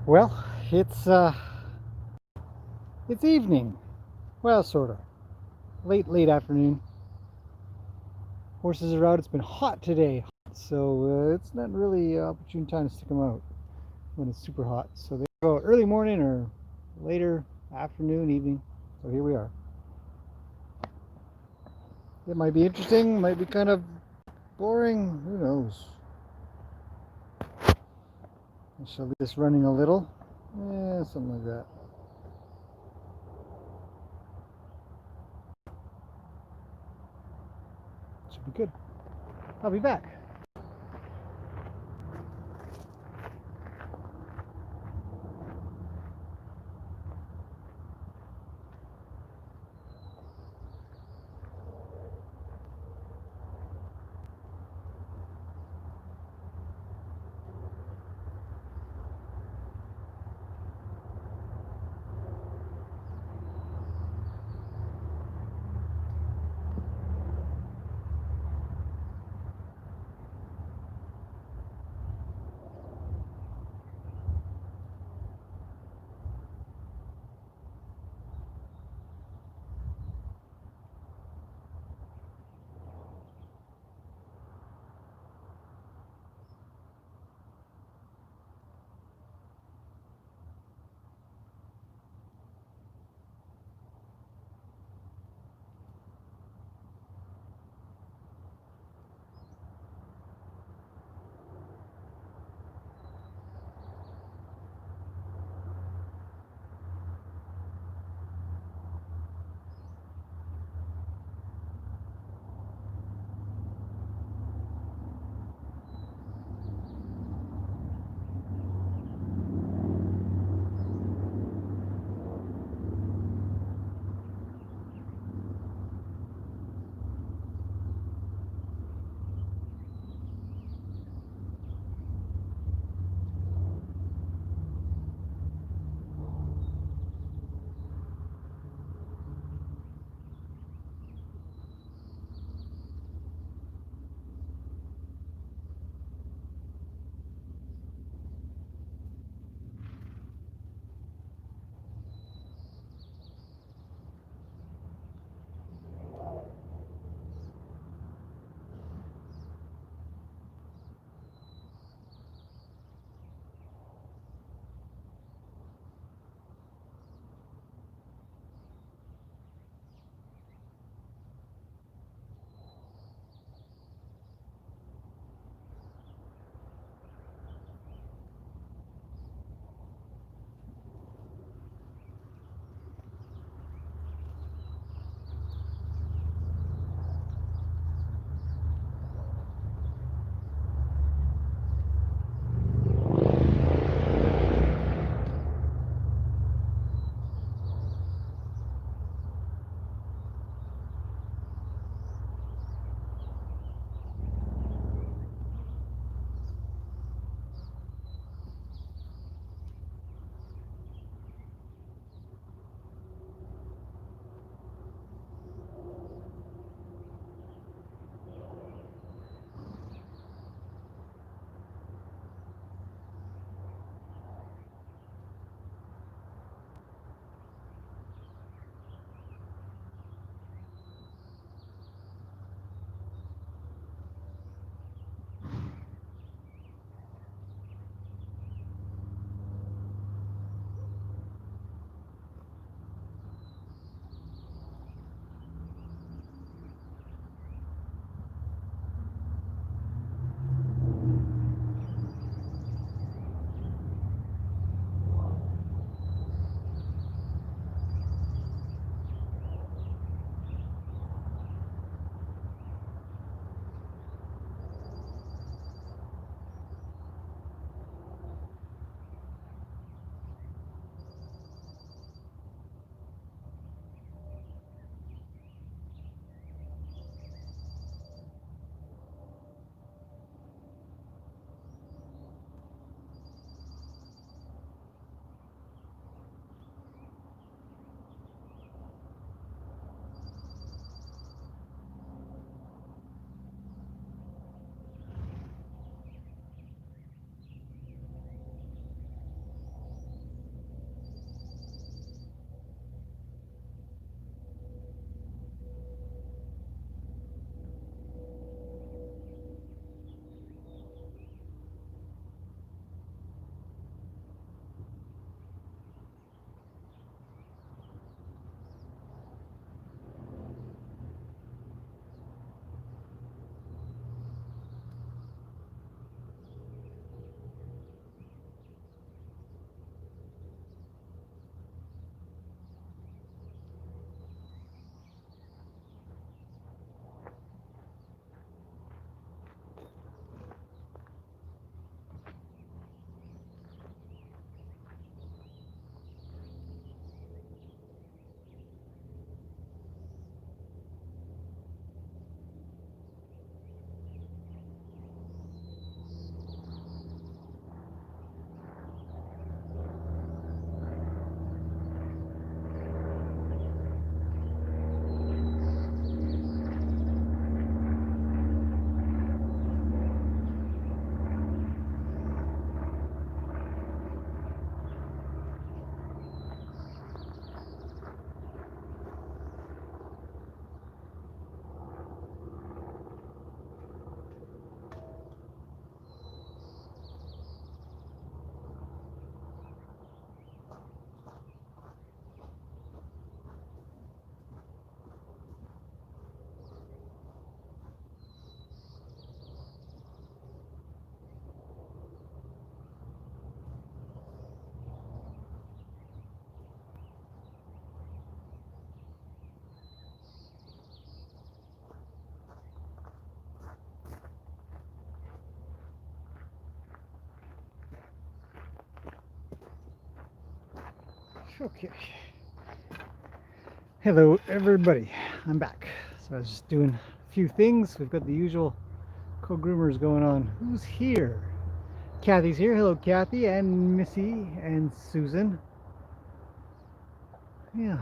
Well, it's evening. Well, sort of. Late afternoon. Horses are out. It's been hot today, so it's not really an opportune time to stick them out when it's super hot. So they go out early morning or later afternoon, evening. So here we are. It might be interesting, might be kind of boring. Who knows? I shall leave this running a little. Yeah, something like that. Should be good. I'll be back. Okay. Hello, everybody. I'm back. So I was just doing a few things. We've got the usual co-groomers going on. Who's here? Kathy's here. Hello, Kathy and Missy and Susan. Yeah.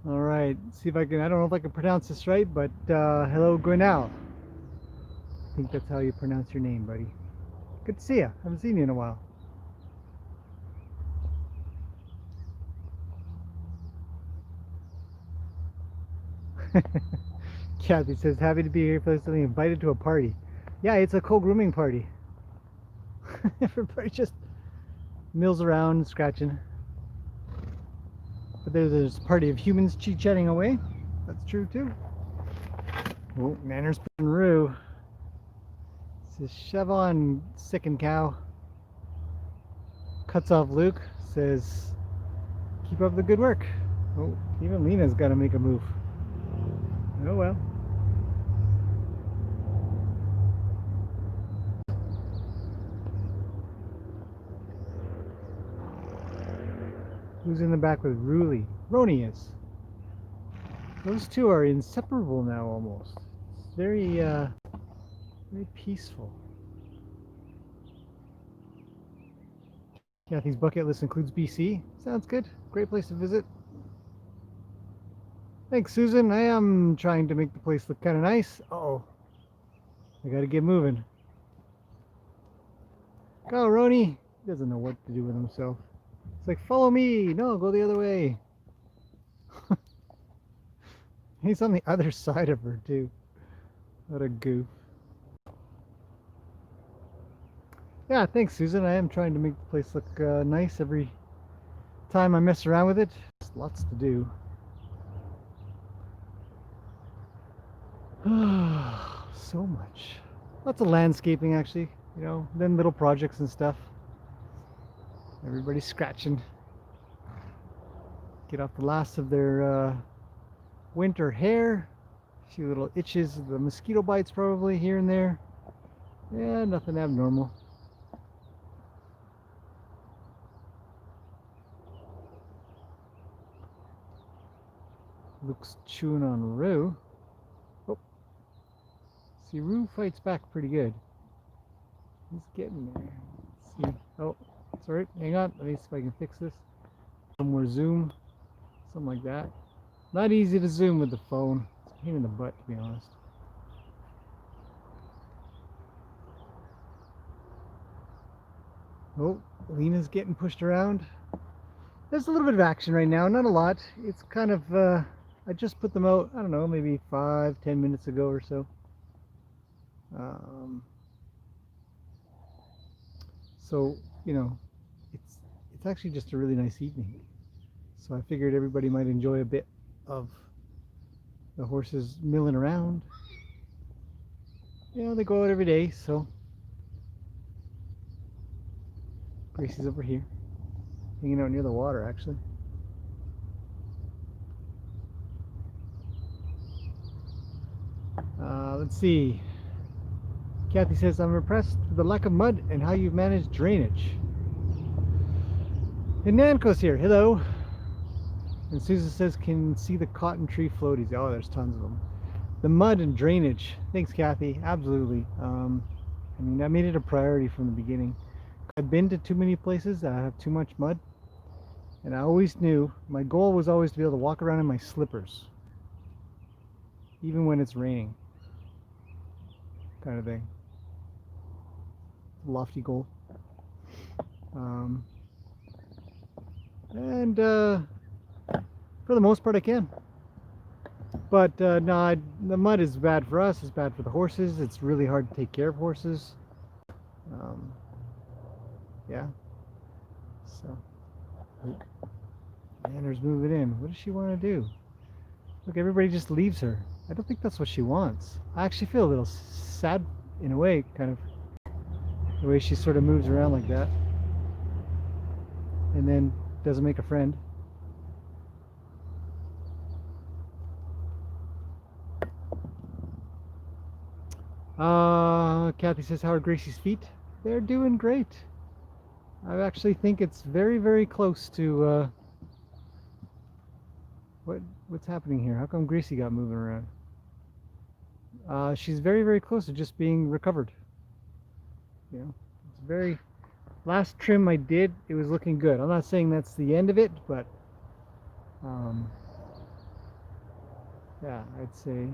All right. See if I can. I don't know if I can pronounce this right, but hello, Gwinnell. I think that's how you pronounce your name, buddy. Good to see you. Haven't seen you in a while. Kathy says, happy to be here for something, invited to a party. Yeah, it's a co-grooming party. Everybody just mills around, scratching. But there's a party of humans chit-chatting away. That's true too. Oh, manners and Roo. Says, shove on, sickened cow. Cuts off Luke. Says, keep up the good work. Oh, even Lena's got to make a move. Oh well. Who's in the back with Ruli? Roni is. Those two are inseparable now almost. It's very peaceful. Kathy's bucket list includes BC. Sounds good. Great place to visit. Thanks, Susan. I am trying to make the place look kind of nice. Uh-oh. I gotta get moving. Go, Roni. He doesn't know what to do with himself. It's like, follow me. No, go the other way. He's on the other side of her, too. What a goof. Yeah, thanks, Susan. I am trying to make the place look nice every time I mess around with it. There's lots to do. So much. Lots of landscaping, actually. You know, then little projects and stuff. Everybody's scratching. Get off the last of their winter hair. A few little itches, the mosquito bites probably here and there. Yeah, nothing abnormal. Luke's chewing on Roo. Oh. See, Roo fights back pretty good. He's getting there. Let's see. Oh, sorry. Hang on. Let me see if I can fix this. Some more zoom. Something like that. Not easy to zoom with the phone. It's a pain in the butt, to be honest. Oh, Lena's getting pushed around. There's a little bit of action right now. Not a lot. It's kind of, I just put them out, I don't know, maybe 5-10 minutes ago or so. So, you know, it's actually just a really nice evening. So I figured everybody might enjoy a bit of the horses milling around. You know, they go out every day, so Gracie's over here, hanging out near the water, actually. Let's see. Kathy says, I'm impressed with the lack of mud and how you've managed drainage. And Nanko's here. Hello. And Susan says, can see the cotton tree floaties. Oh, there's tons of them. The mud and drainage. Thanks, Kathy. Absolutely. I mean, I made it a priority from the beginning. I've been to too many places that have too much mud. And I always knew, my goal was always to be able to walk around in my slippers. Even when it's raining. Kind of thing. Lofty goal. And for the most part I can. But no, the mud is bad for us, it's bad for the horses, it's really hard to take care of horses. Yeah. So, Anna's moving in. What does she want to do? Look, everybody just leaves her. I don't think that's what she wants. I actually feel a little sad in a way, kind of, the way she sort of moves around like that. And then doesn't make a friend. Kathy says, how are Gracie's feet? They're doing great. I actually think it's very, very close to what's happening here. How come Gracie got moving around? She's very, very close to just being recovered. You know, it's very last trim I did. It was looking good. I'm not saying that's the end of it, but yeah, I'd say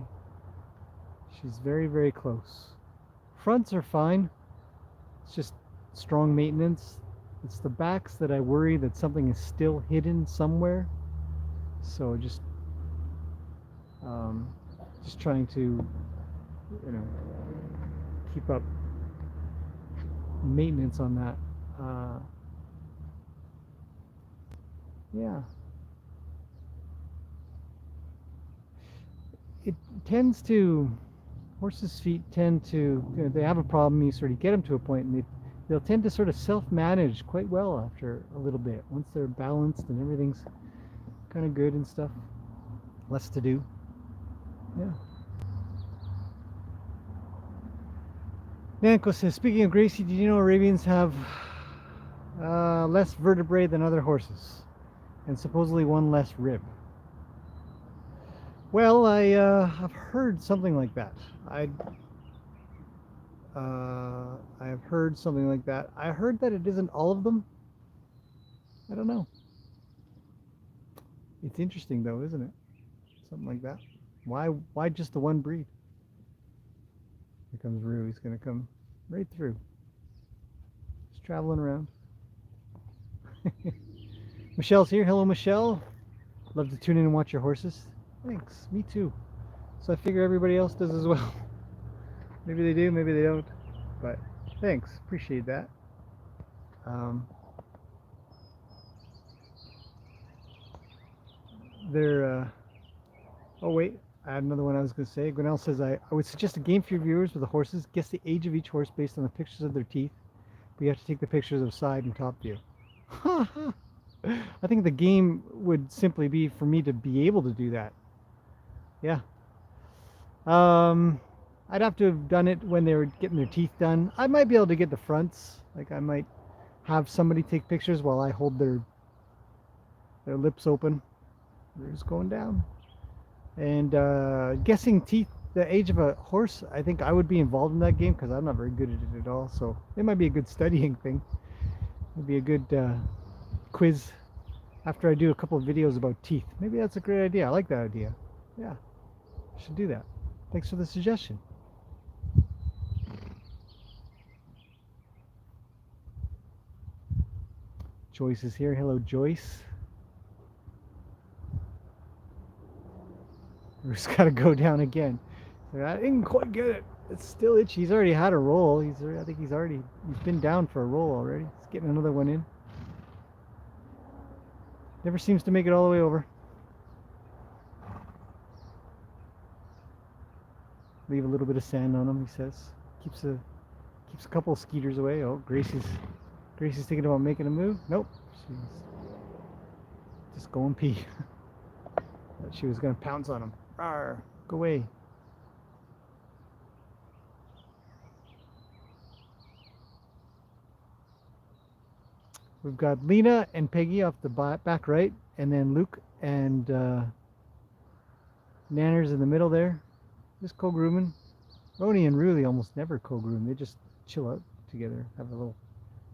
she's very, very close. Fronts are fine. It's just strong maintenance. It's the backs that I worry that something is still hidden somewhere. So just trying to, you know, keep up maintenance on that. Yeah. It tends to, horses' feet tend to, you know, they have a problem, you sort of get them to a point and they'll tend to sort of self-manage quite well after a little bit. Once they're balanced and everything's kind of good and stuff. Less to do. Yeah. Nanko says, speaking of Gracie, did you know Arabians have less vertebrae than other horses? And supposedly one less rib. Well, I've heard something like that. I have heard something like that. I heard that it isn't all of them. I don't know. It's interesting though, isn't it? Something like that. Why just the one breed? Here comes Rue. He's gonna come right through. Just traveling around. Michelle's here. Hello, Michelle. Love to tune in and watch your horses. Thanks. Me too. So I figure everybody else does as well. Maybe they do, maybe they don't. But thanks. Appreciate that. Oh wait, I had another one I was going to say. Gwinnell says, I would suggest a game for your viewers with the horses. Guess the age of each horse based on the pictures of their teeth. But you have to take the pictures of side and top view. I think the game would simply be for me to be able to do that. Yeah. I'd have to have done it when they were getting their teeth done. I might be able to get the fronts. Like I might have somebody take pictures while I hold their lips open. They're just going down. And guessing teeth, the age of a horse, I think I would be involved in that game because I'm not very good at it at all. So it might be a good studying thing. It'd be a good quiz after I do a couple of videos about teeth. Maybe that's a great idea. I like that idea. Yeah, I should do that. Thanks for the suggestion. Joyce is here. Hello, Joyce. We've just got to go down again. I didn't quite get it. It's still itchy. He's already had a roll. I think he's been down for a roll already. He's getting another one in. Never seems to make it all the way over. Leave a little bit of sand on him, he says. Keeps a couple of skeeters away. Oh, Gracie's thinking about making a move. Nope. She's just going pee. Thought she was gonna pounce on him. Rawr, go away. We've got Lena and Peggy off the back right, and then Luke and Nanners in the middle there. Just co-grooming. Roni and Ruli almost never co-groom. They just chill out together, have a little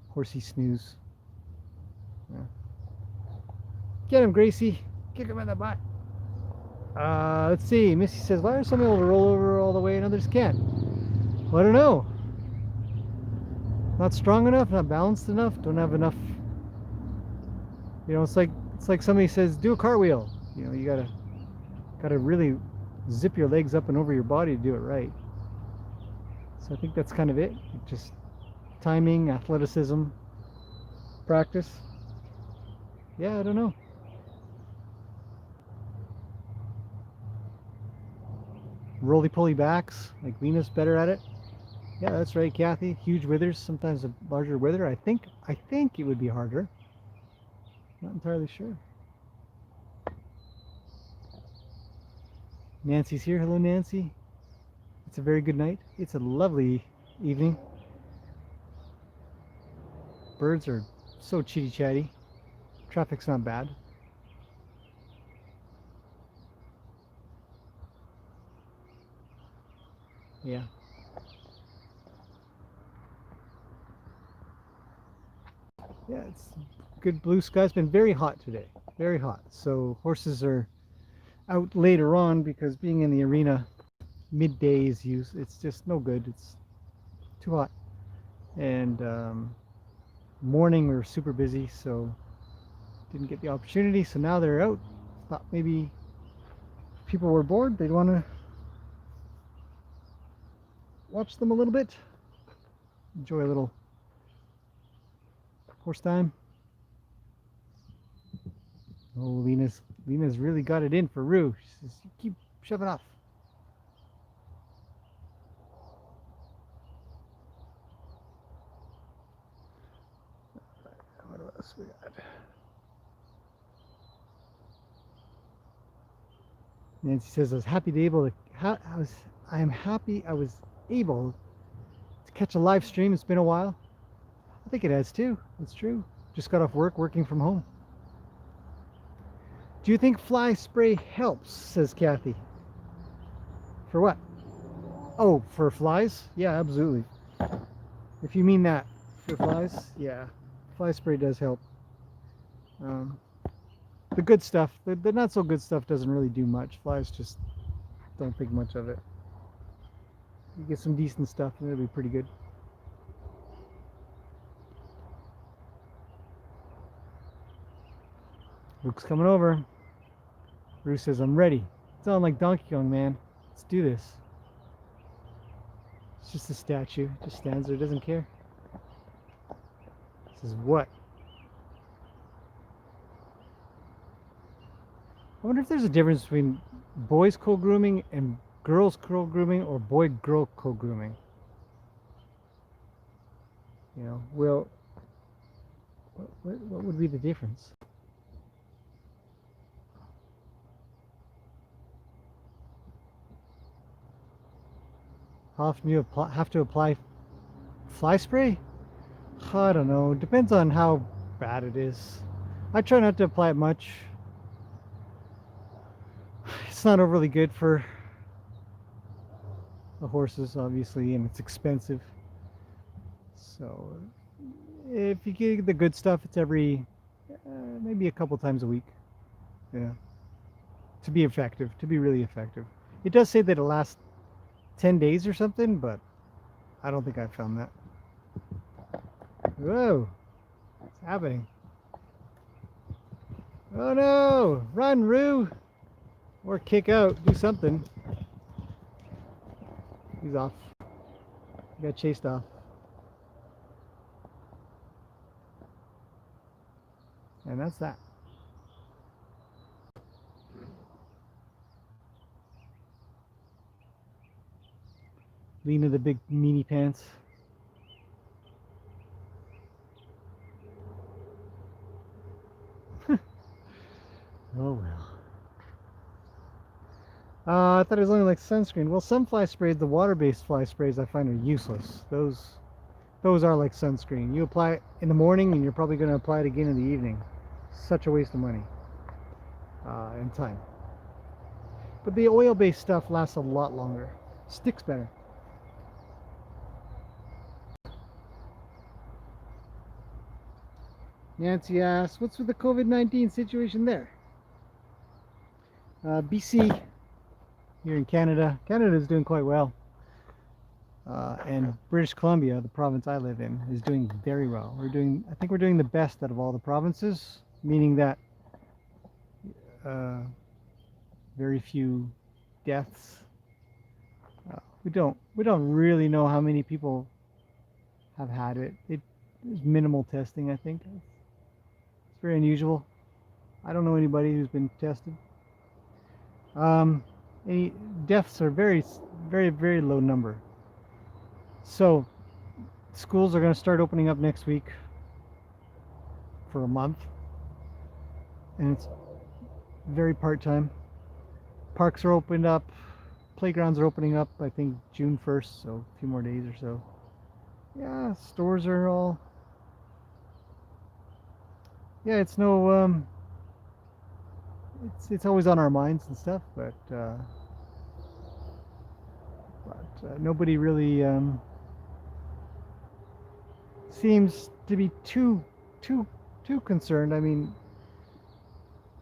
horsey snooze. Yeah. Get him, Gracie. Kick him in the butt. Let's see. Missy says, why are some able to roll over all the way and others can't? Well, I don't know. Not strong enough, not balanced enough, don't have enough. You know, it's like somebody says, do a cartwheel. You know, you gotta really zip your legs up and over your body to do it right. So I think that's kind of it. Just timing, athleticism, practice. Yeah, I don't know. Roly-poly backs, like Lena's better at it. Yeah, that's right, Kathy. Huge withers, sometimes a larger wither. I think it would be harder. Not entirely sure. Nancy's here. Hello, Nancy. It's a very good night. It's a lovely evening. Birds are so chitty chatty. Traffic's not bad. Yeah. Yeah, it's good blue sky. It's been very hot today. Very hot. So horses are out later on because being in the arena midday is used. It's just no good. It's too hot. And morning we were super busy, so didn't get the opportunity. So now they're out. Thought maybe if people were bored, they'd want to watch them a little bit. Enjoy a little horse time. Oh, Lena's really got it in for Rue. She says, keep shoving off. What else we got? Nancy says, I am happy I was able to catch a live stream. It's been a while. I think it has too. It's true. Just got off work, working from home. Do you think fly spray helps? Says Kathy. For what? Oh, for flies? Yeah, absolutely. If you mean that. For flies? Yeah. Fly spray does help. The good stuff, the not so good stuff doesn't really do much. Flies just don't think much of it. You get some decent stuff and it'll be pretty good. Luke's coming over. Bruce says, I'm ready. Sound like Donkey Kong, man. Let's do this. It's just a statue. Just stands there, doesn't care. Says, what? I wonder if there's a difference between boys co-grooming and girls co-grooming or boy-girl co-grooming. You know, well, what would be the difference? How often do you have to apply fly spray? I don't know. Depends on how bad it is. I try not to apply it much. It's not overly good for the horses, obviously, and it's expensive. So if you get the good stuff, it's every maybe a couple times a week. Yeah. To be effective, to be really effective. It does say that it lasts 10 days or something, but I don't think I found that. Whoa, what's happening? Oh no, run, Rue, or kick out, do something. He's off. He got chased off. And that's that. Lena the big meanie pants. Oh well. I thought it was only like sunscreen. Well, some fly sprays, the water-based fly sprays, I find are useless. Those are like sunscreen. You apply it in the morning, and you're probably going to apply it again in the evening. Such a waste of money and time. But the oil-based stuff lasts a lot longer. Sticks better. Nancy asks, what's with the COVID-19 situation there? BC, here in Canada. Canada is doing quite well. And British Columbia, the province I live in, is doing very well. I think we're doing the best out of all the provinces, meaning that very few deaths. We don't really know how many people have had it. There's minimal testing, I think. It's very unusual. I don't know anybody who's been tested. Any deaths are very, very, very low number. So schools are going to start opening up next week for a month, and it's very part-time. Parks are opened up, playgrounds are opening up, I think June 1st, so a few more days or so. Yeah, stores are all yeah, it's no it's always on our minds and stuff, but nobody really seems to be too too concerned. I mean,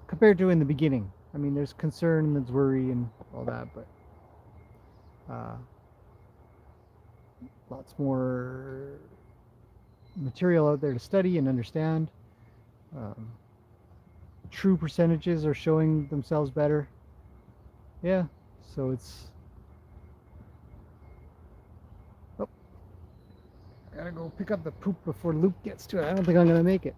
compared to in the beginning. I mean, there's concern and there's worry and all that, but uh, lots more material out there to study and understand. Um, True percentages are showing themselves better. Yeah, so it's. Oh, I gotta go pick up the poop before Luke gets to it. I don't think I'm gonna make it.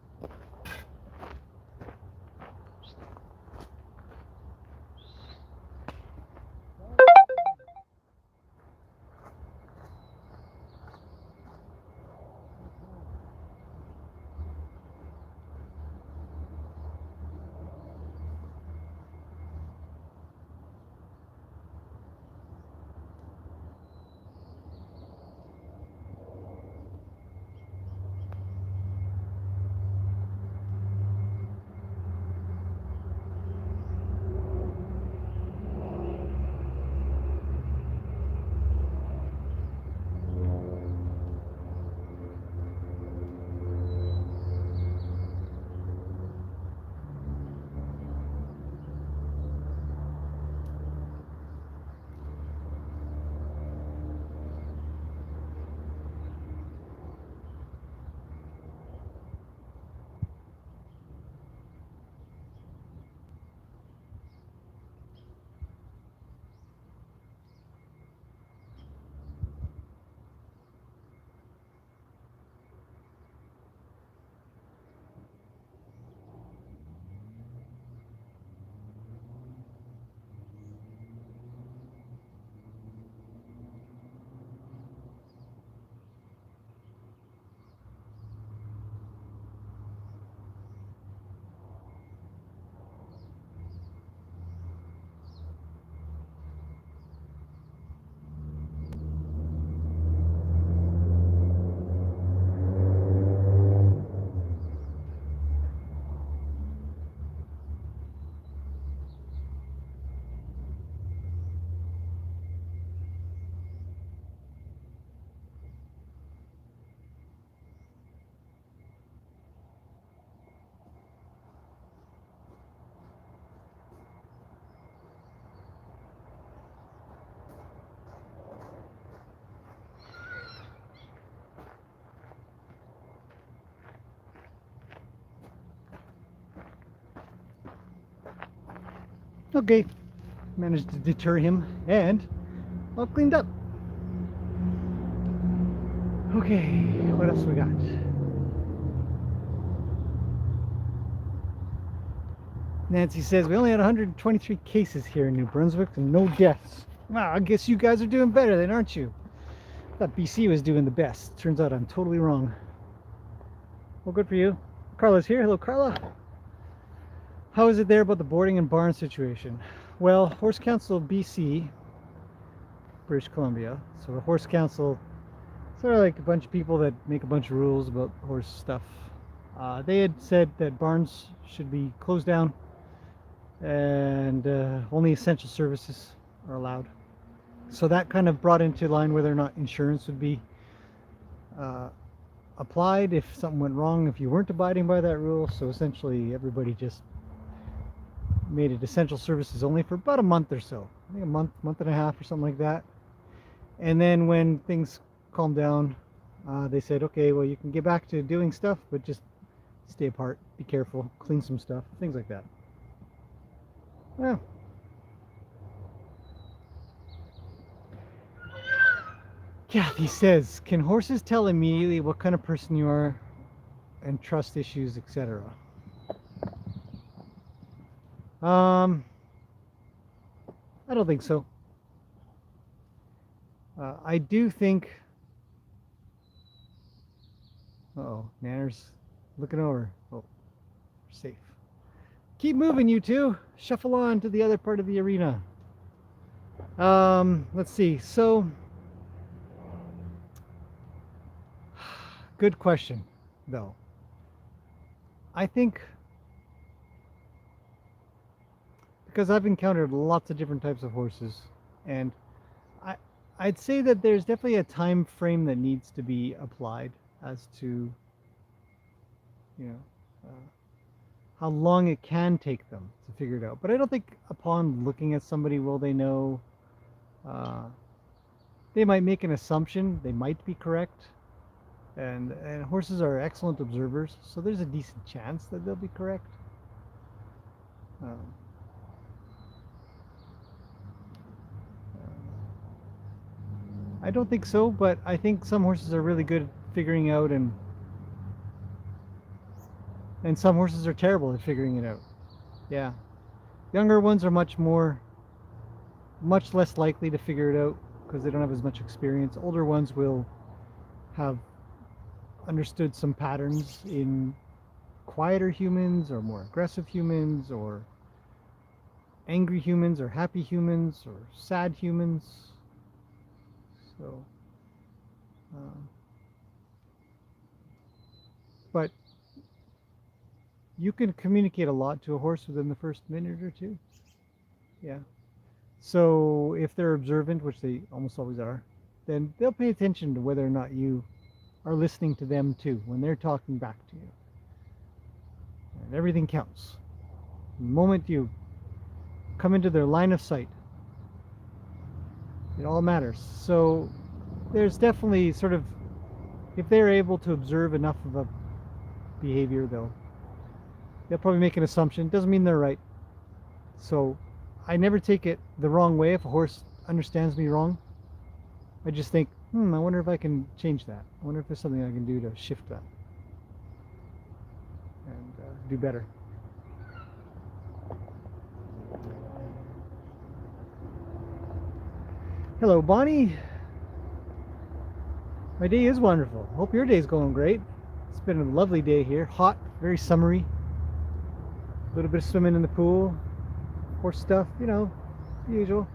Okay, managed to deter him and all cleaned up. Okay, what else we got? Nancy says we only had 123 cases here in New Brunswick and no deaths. Wow, I guess you guys are doing better then, aren't you? I thought BC was doing the best. Turns out I'm totally wrong. Well, good for you. Carla's here. Hello, Carla. How is it there about the boarding and barn situation? Well, Horse Council BC, British Columbia. So the Horse Council, sort of like a bunch of people that make a bunch of rules about horse stuff. They had said that barns should be closed down and only essential services are allowed. So that kind of brought into line whether or not insurance would be applied if something went wrong if you weren't abiding by that rule. So essentially everybody just made it essential services only for about a month or so. I think a month and a half or something like that. And then when things calmed down, they said, okay, well, you can get back to doing stuff, but just stay apart, be careful, clean some stuff, things like that. Well, Kathy says, can horses tell immediately what kind of person you are and trust issues, etc.? I don't think so. I do think. Uh-oh, Nanner's looking over. Oh, safe. Keep moving, you two. Shuffle on to the other part of the arena. Let's see. So, good question, though. I think because I've encountered lots of different types of horses, and I I'd say that there's definitely a time frame that needs to be applied as to, you know, how long it can take them to figure it out. But I don't think upon looking at somebody will they know. Uh, they might make an assumption. They might be correct, and horses are excellent observers, so there's a decent chance that they'll be correct. Um, I don't think so, but I think some horses are really good at figuring out, and some horses are terrible at figuring it out. Yeah, younger ones are much less likely to figure it out because they don't have as much experience. Older ones will have understood some patterns in quieter humans or more aggressive humans or angry humans or happy humans or sad humans. So, um, but you can communicate a lot to a horse within the first minute or two. Yeah. So if they're observant, which they almost always are, then they'll pay attention to whether or not you are listening to them too when they're talking back to you. And everything counts. The moment you come into their line of sight, it all matters. So there's definitely sort of, if they're able to observe enough of a behavior, they'll probably make an assumption. Doesn't mean they're right. So I never take it the wrong way if a horse understands me wrong. I just think, I wonder if I can change that. I wonder if there's something I can do to shift that and do better. Hello, Bonnie. My day is wonderful. Hope your day's going great. It's been a lovely day here. Hot, very summery. A little bit of swimming in the pool. Horse stuff, the usual.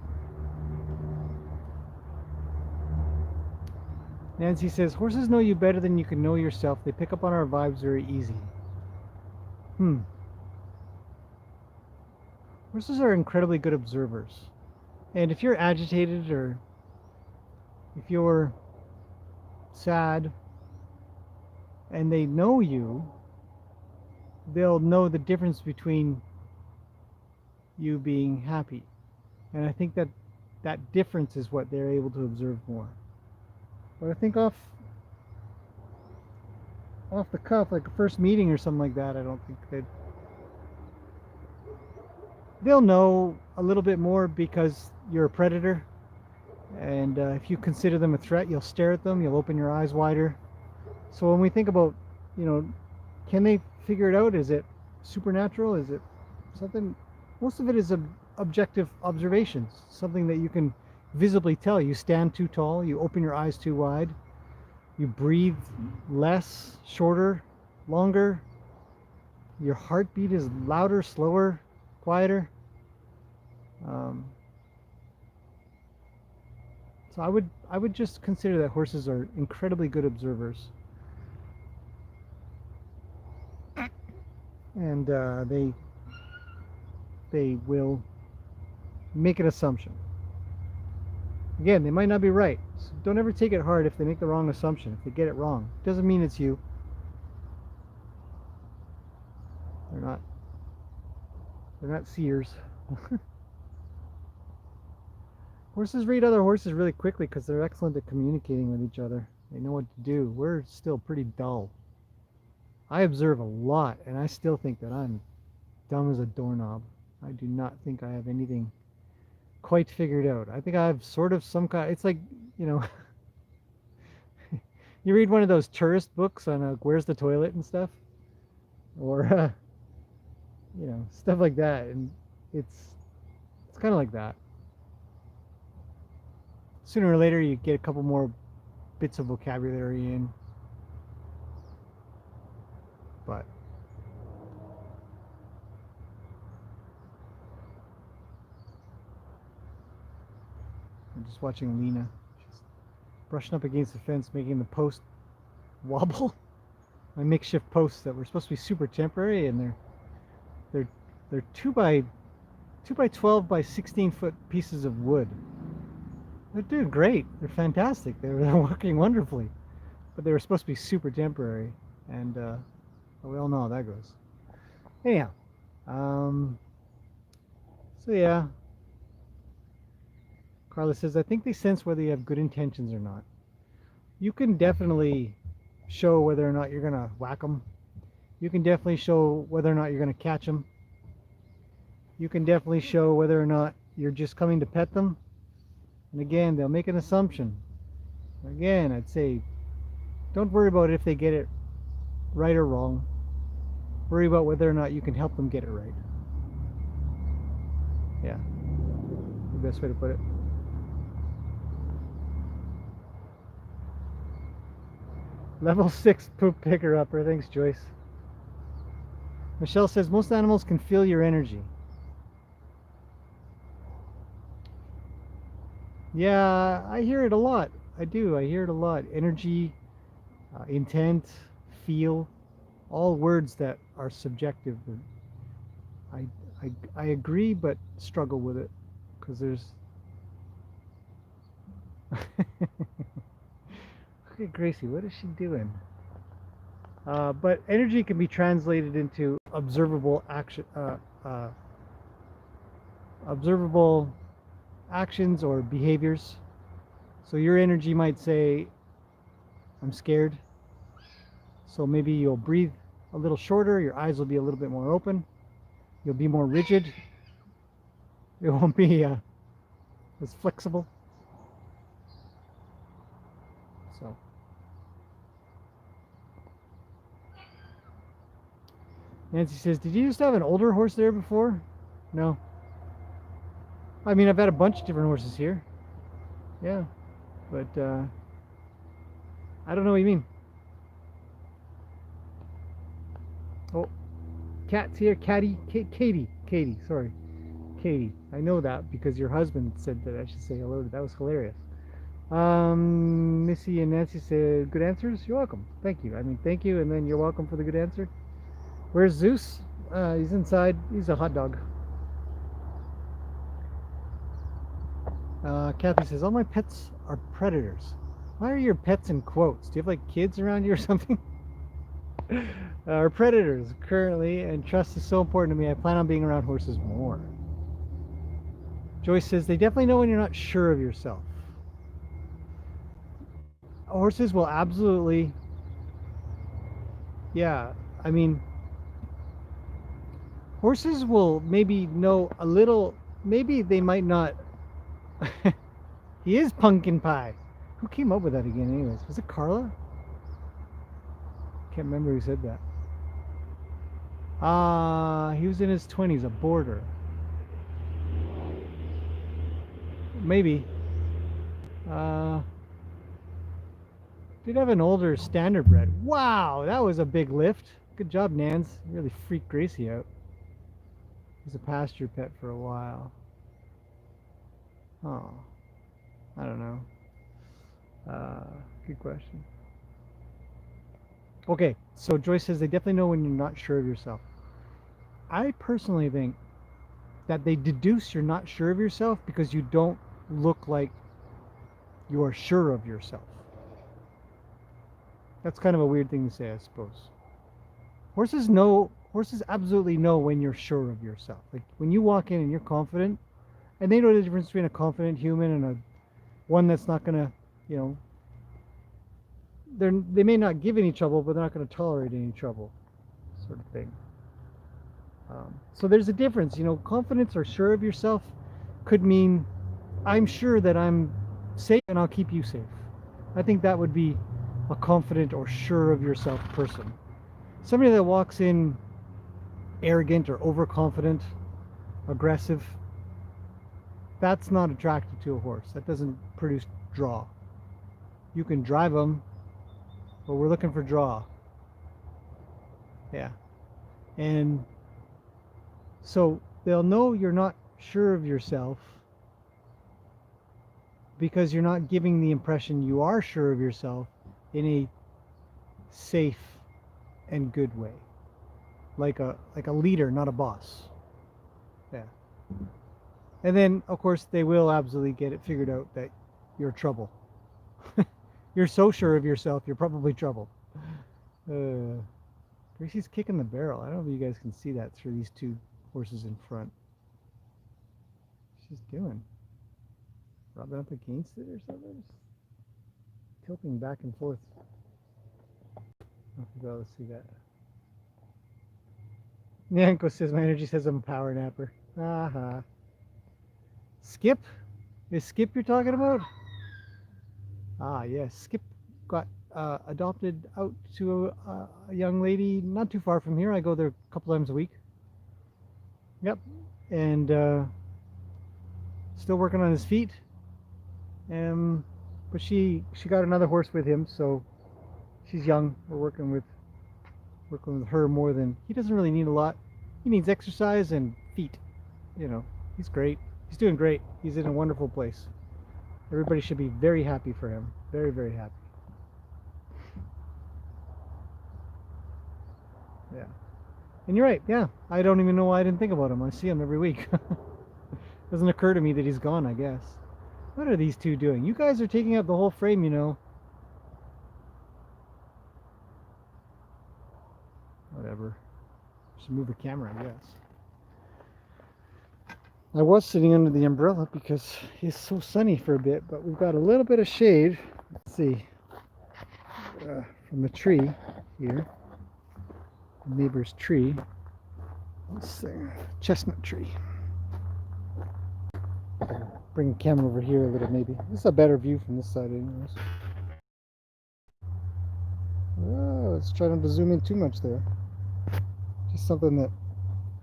Nancy says, horses know you better than you can know yourself. They pick up on our vibes very easy. Horses are incredibly good observers. And if you're agitated or if you're sad and they know you, they'll know the difference between you being happy. And I think that difference is what they're able to observe more. But I think off the cuff, like a first meeting or something like that, I don't think they'll know a little bit more because you're a predator. And if you consider them a threat, you'll stare at them, you'll open your eyes wider. So when we think about, can they figure it out? Is it supernatural? Is it something? Most of it is objective observations, something that you can visibly tell. You stand too tall, you open your eyes too wide, you breathe less, shorter, longer, your heartbeat is louder, slower, quieter. So I would just consider that horses are incredibly good observers, and they will make an assumption. Again, they might not be right. So don't ever take it hard if they make the wrong assumption. If they get it wrong, it doesn't mean it's you. They're not seers. Horses read other horses really quickly because they're excellent at communicating with each other. They know what to do. We're still pretty dull. I observe a lot, and I still think that I'm dumb as a doorknob. I do not think I have anything quite figured out. I think I have sort of some kind. It's like, you read one of those tourist books on where's the toilet and stuff, or stuff like that, and it's kind of like that. Sooner or later, you get a couple more bits of vocabulary in, but I'm just watching Lena. She's brushing up against the fence, making the post wobble. my makeshift posts that were supposed to be super temporary, and they're they're 2 by 12 by 16 foot pieces of wood. They're doing great. They're fantastic. They're working wonderfully, but they were supposed to be super temporary, and we all know how that goes. Anyhow, um, so yeah, Carla says, I think they sense whether you have good intentions or not. You can definitely show whether or not you're gonna whack them. You can definitely show whether or not you're gonna catch them. You can definitely show whether or not you're just coming to pet them. And again, they'll make an assumption. Again, I'd say don't worry about if they get it right or wrong. Worry about whether or not you can help them get it right. Yeah, the best way to put it. Level 6 poop picker upper. Thanks, Joyce. Michelle says most animals can feel your energy. Yeah, I hear it a lot. I do. I hear it a lot. Energy, intent, feel, all words that are subjective. I, I agree, but struggle with it because there's. Okay, Gracie, what is she doing? But energy can be translated into observable action, observable actions or behaviors. So your energy might say, I'm scared. So maybe you'll breathe a little shorter, your eyes will be a little bit more open, you'll be more rigid, it won't be as flexible. So Nancy says, did you used to have an older horse there before? No. I mean, I've had a bunch of different horses here. Yeah. But I don't know what you mean. Oh, Cat's here. Katie, sorry. Katie. I know that because your husband said that I should say hello. That was hilarious. Missy and Nancy said, good answers? You're welcome. Thank you. I mean, thank you, and then you're welcome for the good answer. Where's Zeus? He's inside. He's a hot dog. Kathy says, all my pets are predators. Why are your pets in quotes? Do you have like kids around you or something? Are predators currently, and trust is so important to me. I plan on being around horses more. Joyce says, they definitely know when you're not sure of yourself. Horses will absolutely, yeah, I mean, horses will maybe know a little, maybe they might not. He is pumpkin pie. Who came up with that again anyways? Was it Carla? Can't remember who said that. He was in his 20s, a boarder. Maybe. Did have an older standard bred. Wow, that was a big lift. Good job, Nans. You really freaked Gracie out. He was a pasture pet for a while. Oh, I don't know. Good question. Okay, so Joyce says they definitely know when you're not sure of yourself. I personally think that they deduce you're not sure of yourself because you don't look like you are sure of yourself. That's kind of a weird thing to say, I suppose. Horses absolutely know when you're sure of yourself. Like when you walk in and you're confident, and they know the difference between a confident human and a one that's not gonna, you know, they may not give any trouble, but they're not going to tolerate any trouble, sort of thing. So there's a difference, you know. Confidence or sure of yourself could mean I'm sure that I'm safe and I'll keep you safe. I think that would be a confident or sure of yourself person. Somebody that walks in arrogant or overconfident, aggressive, that's not attractive to a horse. That doesn't produce draw. You can drive them, but we're looking for draw. Yeah. And so they'll know you're not sure of yourself because you're not giving the impression you are sure of yourself in a safe and good way, like a leader, not a boss. Yeah. And then, of course, they will absolutely get it figured out that you're trouble. You're so sure of yourself, you're probably trouble. Uh, Gracie's kicking the barrel. I don't know if you guys can see that through these two horses in front. What's she's doing? Rubbing up against it or something? Just tilting back and forth. I don't know if you'll be able to see that. Yanko says, my energy says I'm a power napper. Aha. Skip? Is Skip you're talking about? Ah, yes. Skip got adopted out to a young lady not too far from here. I go there a couple times a week. Yep. And still working on his feet. But she got another horse with him, so she's young. We're working with her more than he doesn't really need a lot. He needs exercise and feet. You know, he's great. He's doing great. He's in a wonderful place. Everybody should be very happy for him. Very, very happy. Yeah. And you're right. Yeah. I don't even know why I didn't think about him. I see him every week. Doesn't occur to me that he's gone, I guess. What are these two doing? You guys are taking up the whole frame, you know. Whatever. Just move the camera, I guess. I was sitting under the umbrella because it's so sunny for a bit, but we've got a little bit of shade. Let's see. From the tree here. The neighbor's tree. Let's see. Chestnut tree. Bring the camera over here a little, maybe. This is a better view from this side, anyways. Oh, let's try not to zoom in too much there. Just something that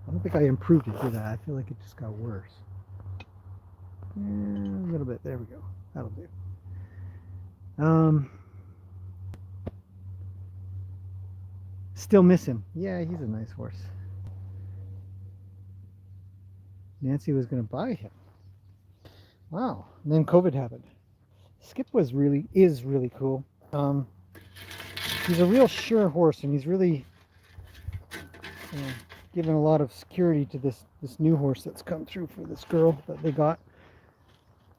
I don't think I improved it, did I? I feel like it just got worse. Yeah, a little bit. There we go. That'll do. Still miss him. Yeah, he's a nice horse. Nancy was going to buy him. Wow. And then COVID happened. Skip is really cool. He's a real sure horse, and he's really given a lot of security to this new horse that's come through for this girl that they got.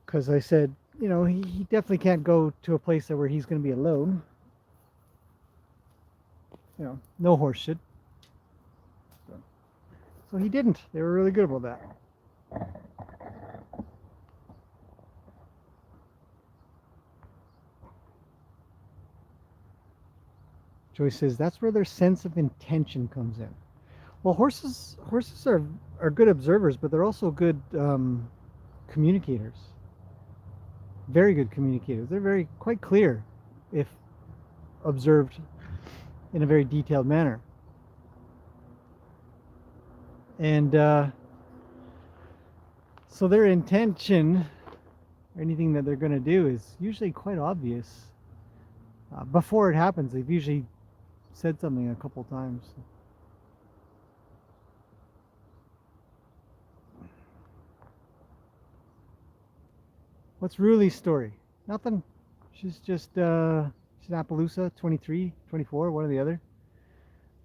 Because I said, you know, he definitely can't go to a place where he's going to be alone. You know, no horse should. So he didn't. They were really good about that. Joyce says that's where their sense of intention comes in. Well, horses are good observers, but they're also good communicators. Very good communicators. They're quite clear if observed in a very detailed manner. And so their intention, or anything that they're going to do, is usually quite obvious. Before it happens, they've usually said something a couple times. What's Ruli's story? Nothing. She's just she's in Appaloosa, 23, 24, one or the other.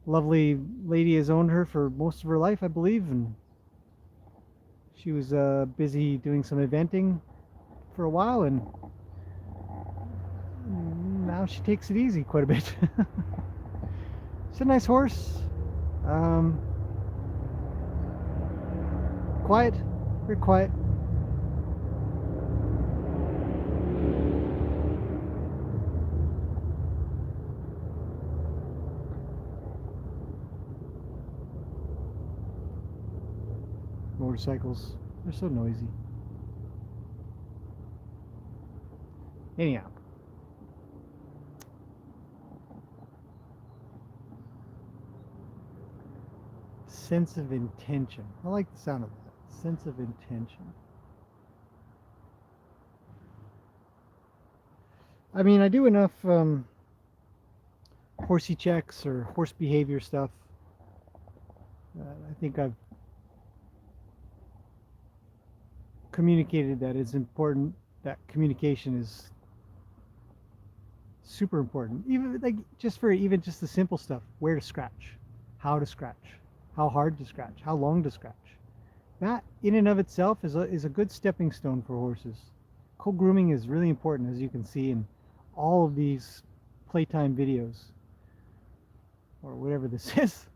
Lovely lady has owned her for most of her life, I believe, and she was busy doing some eventing for a while, and now she takes it easy quite a bit. She's a nice horse. Quiet, very quiet. Motorcycles, they're so noisy. Anyhow. Sense of intention. I like the sound of that. Sense of intention. I mean, I do enough horsey checks or horse behavior stuff. I think I've communicated that it's important that communication is Super important. Even like just for even just the simple stuff, where to scratch, how to scratch, how hard to scratch, how long to scratch. That in and of itself is a good stepping stone for horses. Co-grooming is really important, as you can see in all of these Playtime videos, or whatever this is.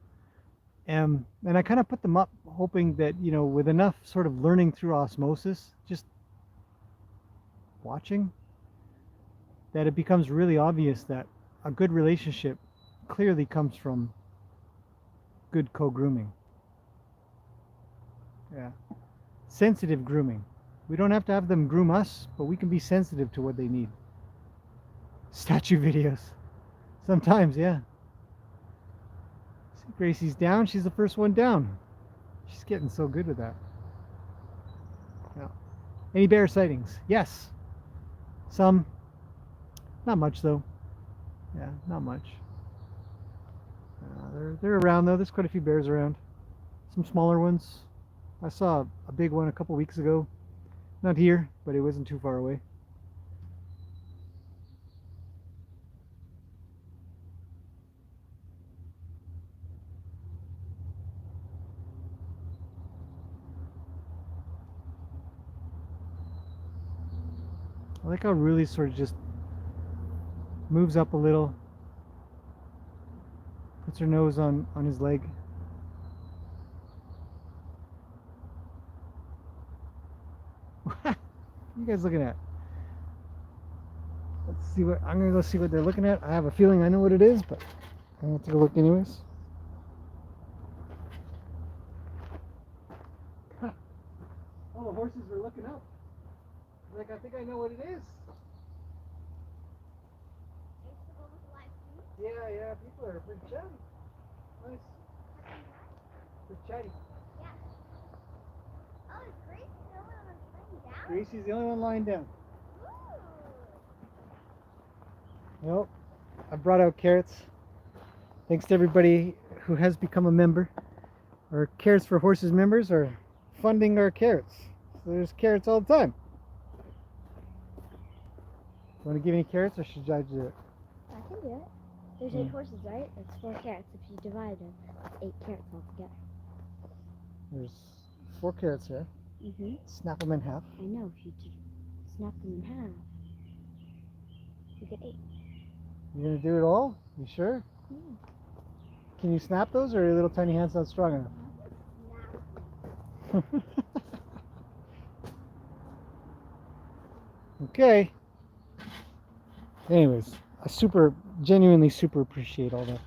And I kind of put them up hoping that, you know, with enough sort of learning through osmosis, just watching, that it becomes really obvious that a good relationship clearly comes from good co-grooming. Yeah. Sensitive grooming. We don't have to have them groom us, but we can be sensitive to what they need. Statue videos. Sometimes, yeah. See, Gracie's down. She's the first one down. She's getting so good with that. Yeah. Any bear sightings? Yes. Some. Not much, though. Yeah, not much. They're around, though. There's quite a few bears around. Some smaller ones. I saw a big one a couple weeks ago. Not here, but it wasn't too far away. I like how Ruly sort of just moves up a little, puts her nose on his leg. What you guys looking at? Let's see what I'm gonna go see what they're looking at. I have a feeling I know what it is, but I'm gonna take a look anyways. All the horses are looking up. Like, I think I know what it is. Yeah, people are pretty chatty. Nice. Pretty chatty. Yeah. Oh, is Grace the only one lying down? Gracie's the only one lying down. Ooh. Well, I brought out carrots. Thanks to everybody who has become a member. Our Carrots for Horses members are funding our carrots. So there's carrots all the time. Want to give any carrots, or should I do it? I can do it. There's 8 horses, right? That's 4 carrots. If you divide them, that's 8 carrots altogether. There's 4 carrots here. Mm-hmm. Snap them in half. I know. If you snap them in half, you get 8. You gonna do it all? You sure? Yeah. Can you snap those, or are your little tiny hands not strong enough? Okay. Anyways, I genuinely super appreciate all the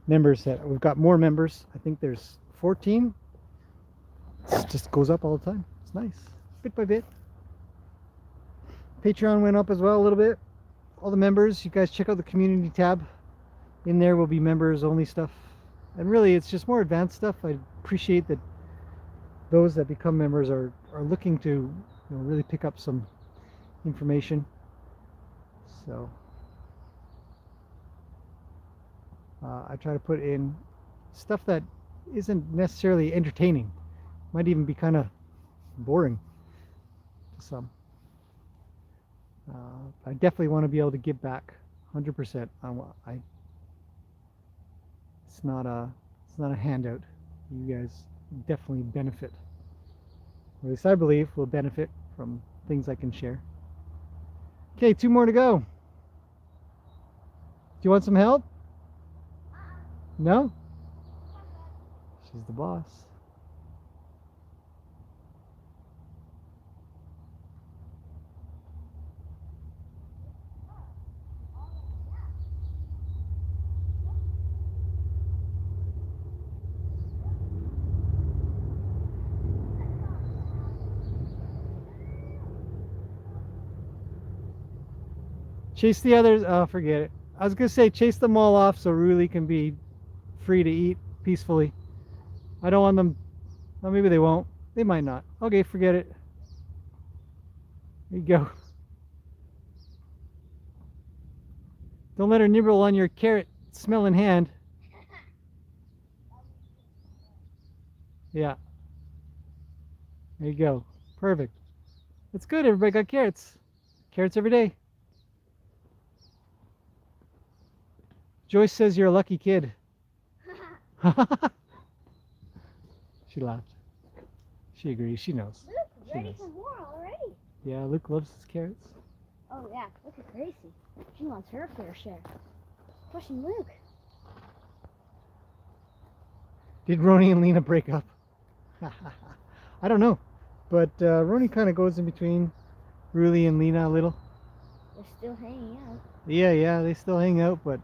members that we've got. More members. I think there's 14. It just goes up all the time. It's nice, bit by bit. Patreon went up as well a little bit. All the members, you guys check out the community tab. In there will be members only stuff, and really it's just more advanced stuff. I appreciate that those that become members are looking to, you know, really pick up some information. So I try to put in stuff that isn't necessarily entertaining, might even be kind of boring to some. I definitely want to be able to give back 100%. It's not a handout. You guys definitely benefit, or at least I believe will benefit from things I can share. Okay, 2 more to go. Do you want some help? No? She's the boss. Chase the others. Oh, forget it. I was gonna say chase them all off so Ruly can be free to eat peacefully. I don't want them. Well, maybe they won't. They might not. Okay, forget it. There you go. Don't let her nibble on your carrot smelling hand. Yeah. There you go. Perfect. That's good. Everybody got carrots. Carrots every day. Joyce says you're a lucky kid. She laughed. She agrees. She knows. Luke, She ready knows. for more already. Yeah, Luke loves his carrots. Oh yeah, look at Gracie. She wants her fair share. Pushing Luke. Did Roni and Lena break up? I don't know. But Roni kind of goes in between Ruli and Lena a little. They're still hanging out. Yeah, they still hang out, but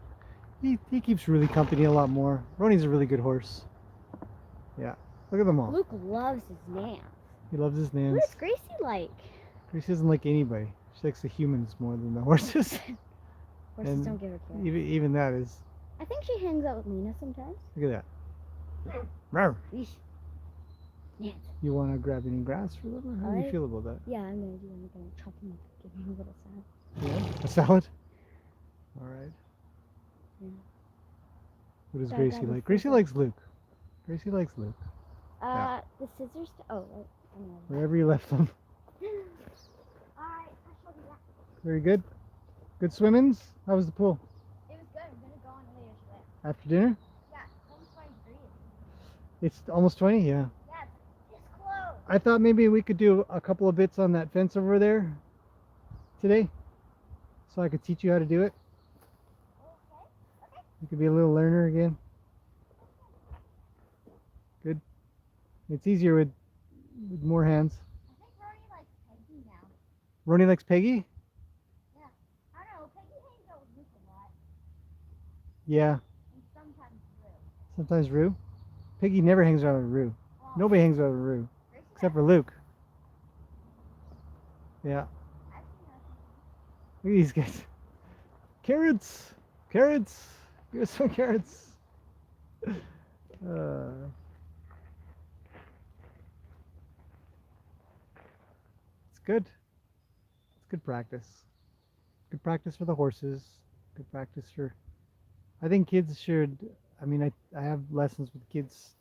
he keeps Ruli company a lot more. Roni's a really good horse. Yeah, look at them all. Luke loves his nans. He loves his nans. What does Gracie like? Gracie doesn't like anybody. She likes the humans more than the horses. Horses And don't give her care. Even that is. I think she hangs out with Lena sometimes. Look at that. Rawr. Yeesh. Nans. You want to grab any grass for them? Or how do you feel about that? Yeah, I'm gonna do. I'm gonna chop him up, give him a little salad. Yeah, a salad. All right. Yeah. What does That Gracie guy was like? Gracie so likes Luke. Gracie likes Luke. The scissors. Oh, right. I'm gonna- Wherever you left them. Alright, I'll show you that. Very good. Good swimmings. How was the pool? It was good. I'm gonna go on later today. After dinner? Yeah, it's almost 23. It's almost 20, yeah. Yeah, it's close. I thought maybe we could do a couple of bits on that fence over there today, so I could teach you how to do it. Okay. You could be a little learner again. Good. It's easier with more hands. I think Rory likes Peggy now. Roni likes Peggy? I don't know. Peggy hangs out with Luke a lot. Yeah. And sometimes Drew. Sometimes Rue. Peggy never hangs around with Rue. Well, Nobody hangs around with Rue, Gracie except for Luke. Yeah. I've seen her. Look at these guys. Carrots! Carrots! Give us some carrots. It's good. It's good practice. Good practice for the horses. Good practice for. I think kids should. I mean, I have lessons with kids.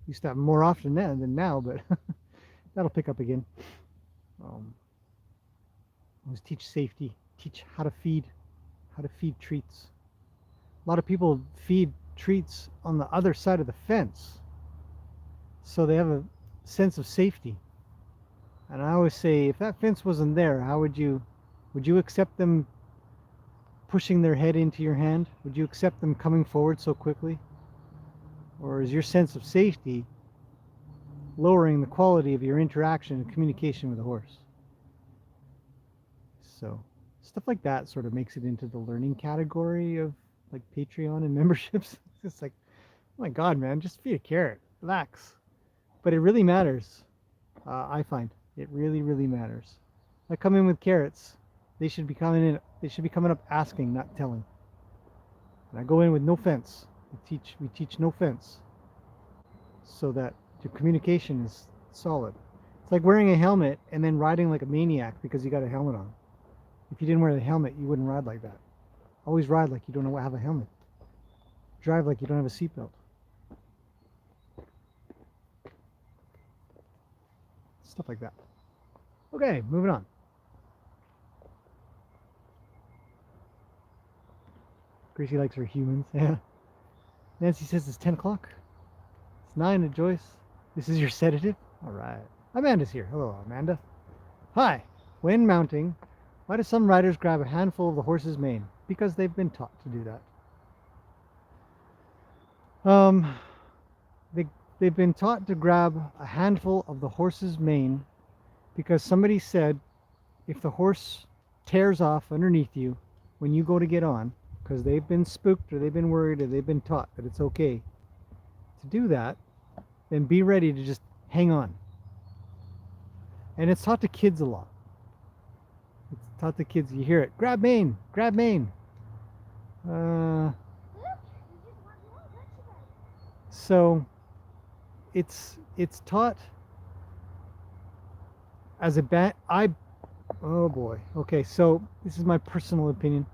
Used to have more often then than now, but that'll pick up again. Always teach safety. Teach how to feed treats. A lot of people feed treats on the other side of the fence, so they have a sense of safety. And I always say, if that fence wasn't there, how would you accept them pushing their head into your hand? Would you accept them coming forward so quickly? Or is your sense of safety lowering the quality of your interaction and communication with the horse? So stuff like that sort of makes it into the learning category of like Patreon and memberships. It's just like, oh my God, man, just feed a carrot, relax. But it really matters. I find it really, really matters. I come in with carrots. They should be coming in. They should be coming up asking, not telling. And I go in with no fence. We teach no fence, so that your communication is solid. It's like wearing a helmet and then riding like a maniac because you got a helmet on. If you didn't wear the helmet, you wouldn't ride like that. Always ride like you don't have a helmet. Drive like you don't have a seatbelt. Stuff like that. Okay, moving on. Gracie likes her humans. Yeah. Nancy says it's 10 o'clock. It's 9 to Joyce. This is your sedative? All right. Amanda's here. Hello, Amanda. Hi. When mounting, why do some riders grab a handful of the horse's mane? Because they've been taught to do that. They've been taught to grab a handful of the horse's mane because somebody said if the horse tears off underneath you when you go to get on, because they've been spooked or they've been worried or they've been taught that it's okay to do that, then be ready to just hang on. And it's taught to kids a lot. It's taught to kids, you hear it, grab mane, grab mane. So it's taught as a oh boy. Okay, so this is my personal opinion.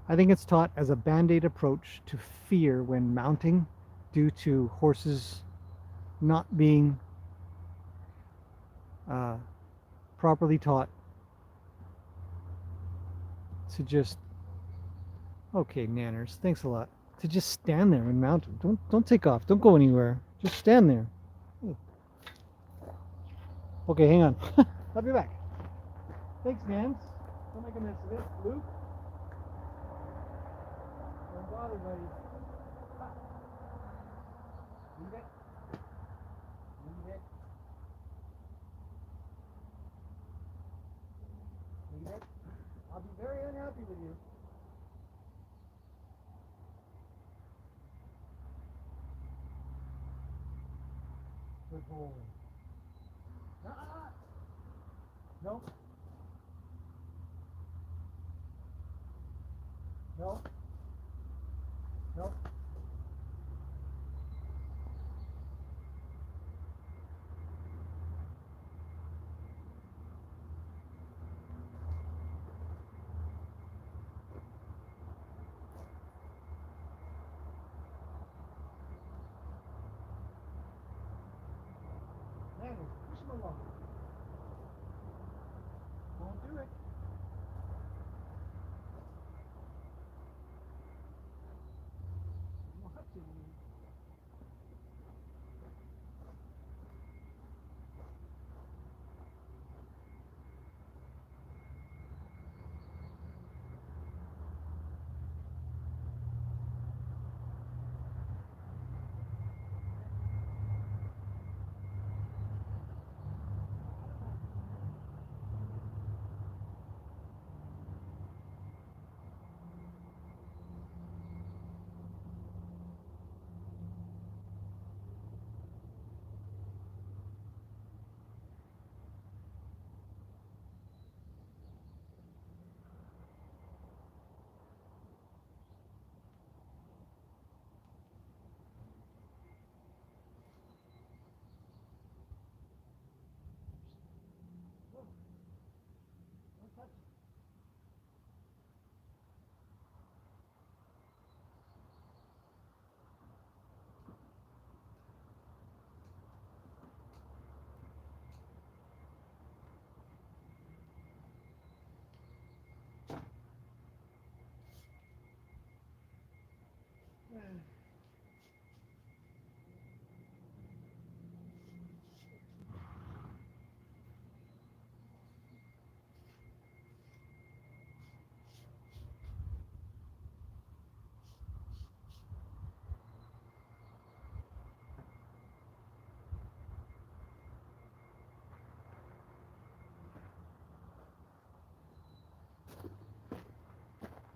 I think it's taught as a band-aid approach to fear when mounting due to horses not being properly taught to just, okay, Nanners, thanks a lot. To just stand there and mount them. Don't take off. Don't go anywhere. Just stand there. Okay, hang on. I'll be back. Thanks, Nans. Don't make a mess of it. Luke? Don't bother, buddy. Leave it. Leave it. Leave it. I'll be very unhappy with you. Good boy. No. No. No. Man, push him along. Won't do it.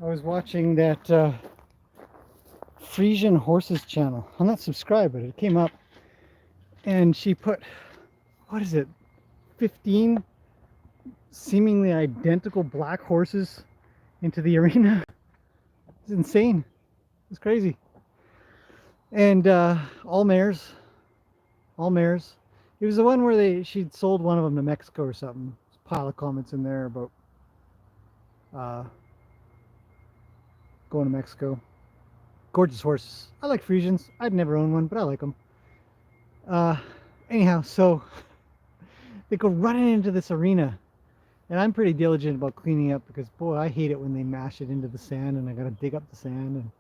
I was watching that Frisian Horses channel. I'm not subscribed, but it came up. And she put, what is it, 15 seemingly identical black horses into the arena. It's insane. It's crazy. And all mares. All mares. It was the one where she'd sold one of them to Mexico or something. There's a pile of comments in there about going to Mexico. Gorgeous horses. I like Frisians. I'd never own one, but I like them. Anyhow, so they go running into this arena, and I'm pretty diligent about cleaning up because, boy, I hate it when they mash it into the sand and I gotta dig up the sand, and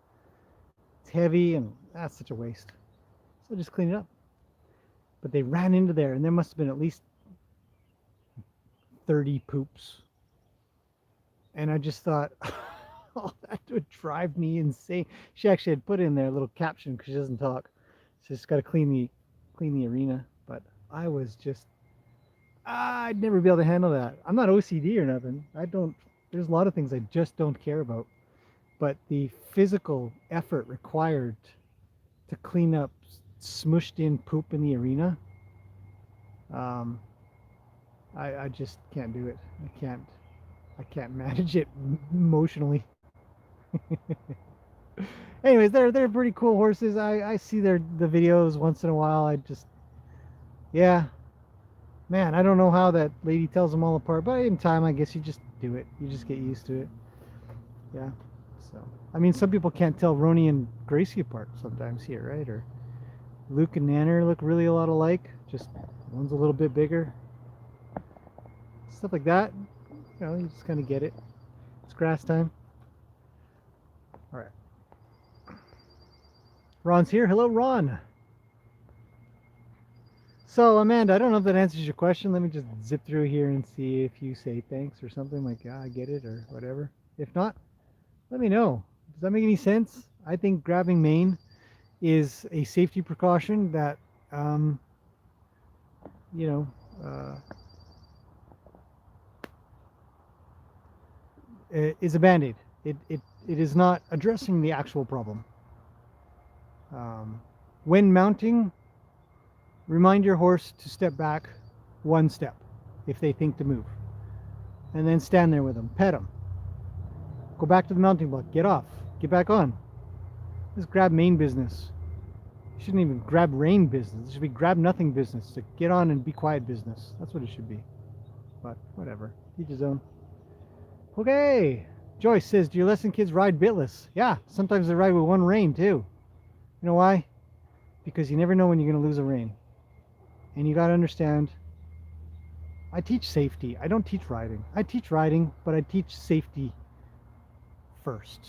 it's heavy and that's such a waste. So I just clean it up. But they ran into there, and there must have been at least 30 poops. And I just thought, oh, that would drive me insane. She actually had put in there a little caption because she doesn't talk. She's just got to clean the arena. But I was just, I'd never be able to handle that. I'm not OCD or nothing. There's a lot of things I just don't care about. But the physical effort required to clean up smushed in poop in the arena, I just can't do it. I can't manage it emotionally. Anyways, they're pretty cool horses. I see the videos once in a while. Yeah, man, I don't know how that lady tells them all apart, but in time, I guess you just do it. You just get used to it. Yeah. So, I mean, some people can't tell Roni and Gracie apart sometimes here, right? Or Luke and Nanner look really a lot alike. Just one's a little bit bigger. Stuff like that. You know, you just kind of get it. It's grass time. All right. Ron's here. Hello, Ron. So, Amanda, I don't know if that answers your question. Let me just zip through here and see if you say thanks or something like, yeah, I get it, or whatever. If not, let me know. Does that make any sense? I think grabbing mane is a safety precaution that, um, you know, is a band-aid. It is not addressing the actual problem. When mounting, remind your horse to step back one step if they think to move. And then stand there with them. Pet them. Go back to the mounting block. Get off. Get back on. This is grab mane business. You shouldn't even grab rein business. It should be grab nothing business. To get on and be quiet business. That's what it should be. But whatever. Each his own. Okay. Joyce says, do your lesson kids ride bitless? Yeah. Sometimes they ride with one rein too. You know why? Because you never know when you're going to lose a rein. And you got to understand, I teach safety. I don't teach riding. I teach riding, but I teach safety first.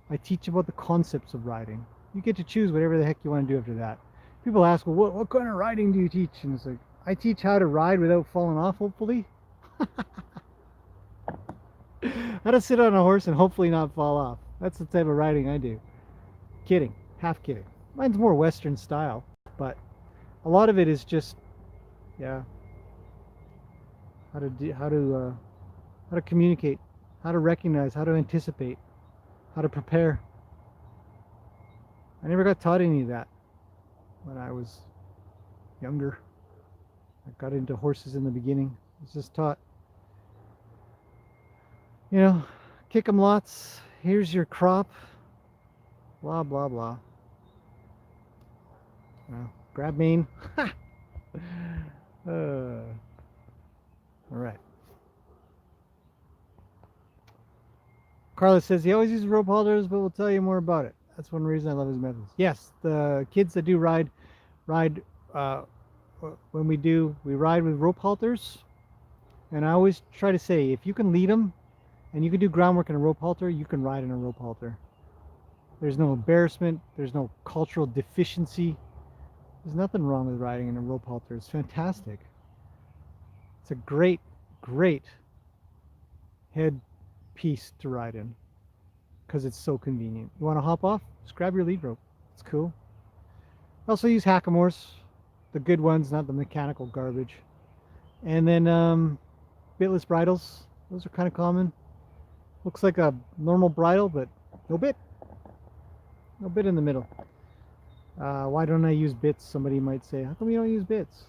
I teach about the concepts of riding. You get to choose whatever the heck you want to do after that. People ask, well, what kind of riding do you teach? And it's like, I teach how to ride without falling off, hopefully. How to sit on a horse and hopefully not fall off. That's the type of riding I do. Kidding. Half kidding. Mine's more Western style, but a lot of it is just, yeah, how to communicate, how to recognize, how to anticipate, how to prepare. I never got taught any of that when I was younger. I got into horses in the beginning. I was just taught, you know, kick them lots. Here's your crop. Blah blah blah. Well, grab mane. All right. Carlos says he always uses rope halters, but we'll tell you more about it. That's one reason I love his methods. Yes, the kids that do ride when we ride with rope halters. And I always try to say, if you can lead them and you can do groundwork in a rope halter, you can ride in a rope halter. There's no embarrassment. There's no cultural deficiency. There's nothing wrong with riding in a rope halter. It's fantastic. It's a great, great head piece to ride in because it's so convenient. You want to hop off? Just grab your lead rope. It's cool. I also use hackamores, the good ones, not the mechanical garbage. And then bitless bridles. Those are kind of common. Looks like a normal bridle, but no bit. No bit in the middle. Why don't I use bits? Somebody might say, how come you don't use bits?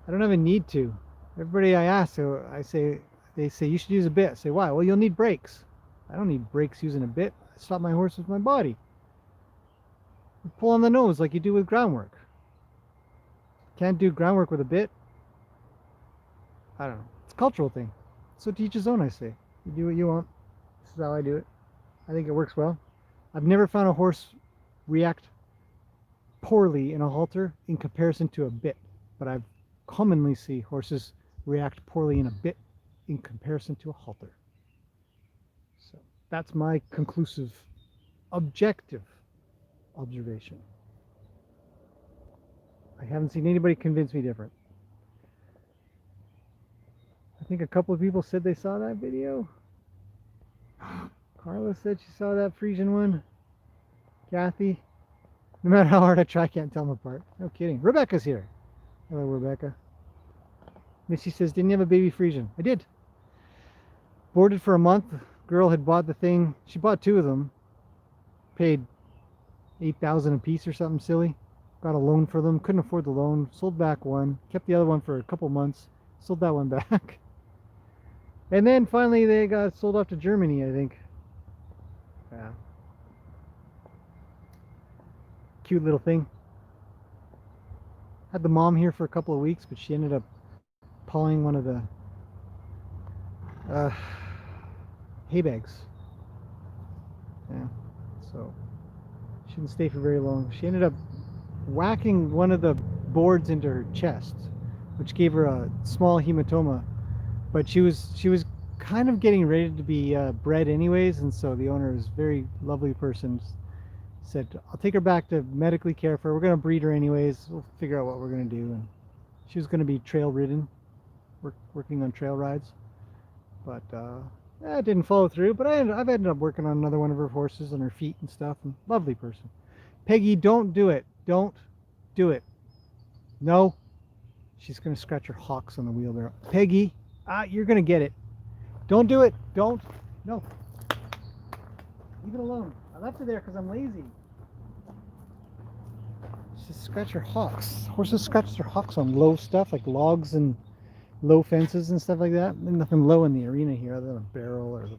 I don't have a need to. Everybody I ask, they say you should use a bit. I say, why? Well, you'll need brakes. I don't need brakes using a bit. I stop my horse with my body. You pull on the nose like you do with groundwork. Can't do groundwork with a bit. I don't know. It's a cultural thing. So to each his own, I say. You do what you want. This is how I do it. I think it works well. I've never found a horse react poorly in a halter in comparison to a bit, but I've commonly see horses react poorly in a bit in comparison to a halter. So that's my conclusive, objective observation. I haven't seen anybody convince me different. I think a couple of people said they saw that video. Carla said she saw that Frisian one. Kathy. No matter how hard I try, I can't tell them apart. No kidding. Rebecca's here. Hello, Rebecca. Missy says, didn't you have a baby Frisian? I did. Boarded for a month. Girl had bought the thing. She bought two of them. Paid $8,000 a piece or something silly. Got a loan for them. Couldn't afford the loan. Sold back one. Kept the other one for a couple months. Sold that one back. And then finally they got sold off to Germany, I think. Yeah. Cute little thing. Had the mom here for a couple of weeks, but she ended up pawing one of the hay bags. Yeah, so she didn't stay for very long. She ended up whacking one of the boards into her chest, which gave her a small hematoma. But she was kind of getting ready to be bred anyways, and so the owner is a very lovely person. Said I'll take her back to medically care for her. We're gonna breed her anyways. We'll figure out what we're gonna do. And she was gonna be trail ridden, working on trail rides, but it didn't follow through. But I've ended up working on another one of her horses on her feet and stuff. And lovely person. Peggy, don't do it. Don't do it. No. She's gonna scratch her hocks on the wheelbarrow. Peggy, you're gonna get it. Don't do it. Don't. No. Leave it alone. I left her there because I'm lazy. Just scratch her hocks. Horses scratch their hocks on low stuff like logs and low fences and stuff like that. There's nothing low in the arena here other than a barrel or the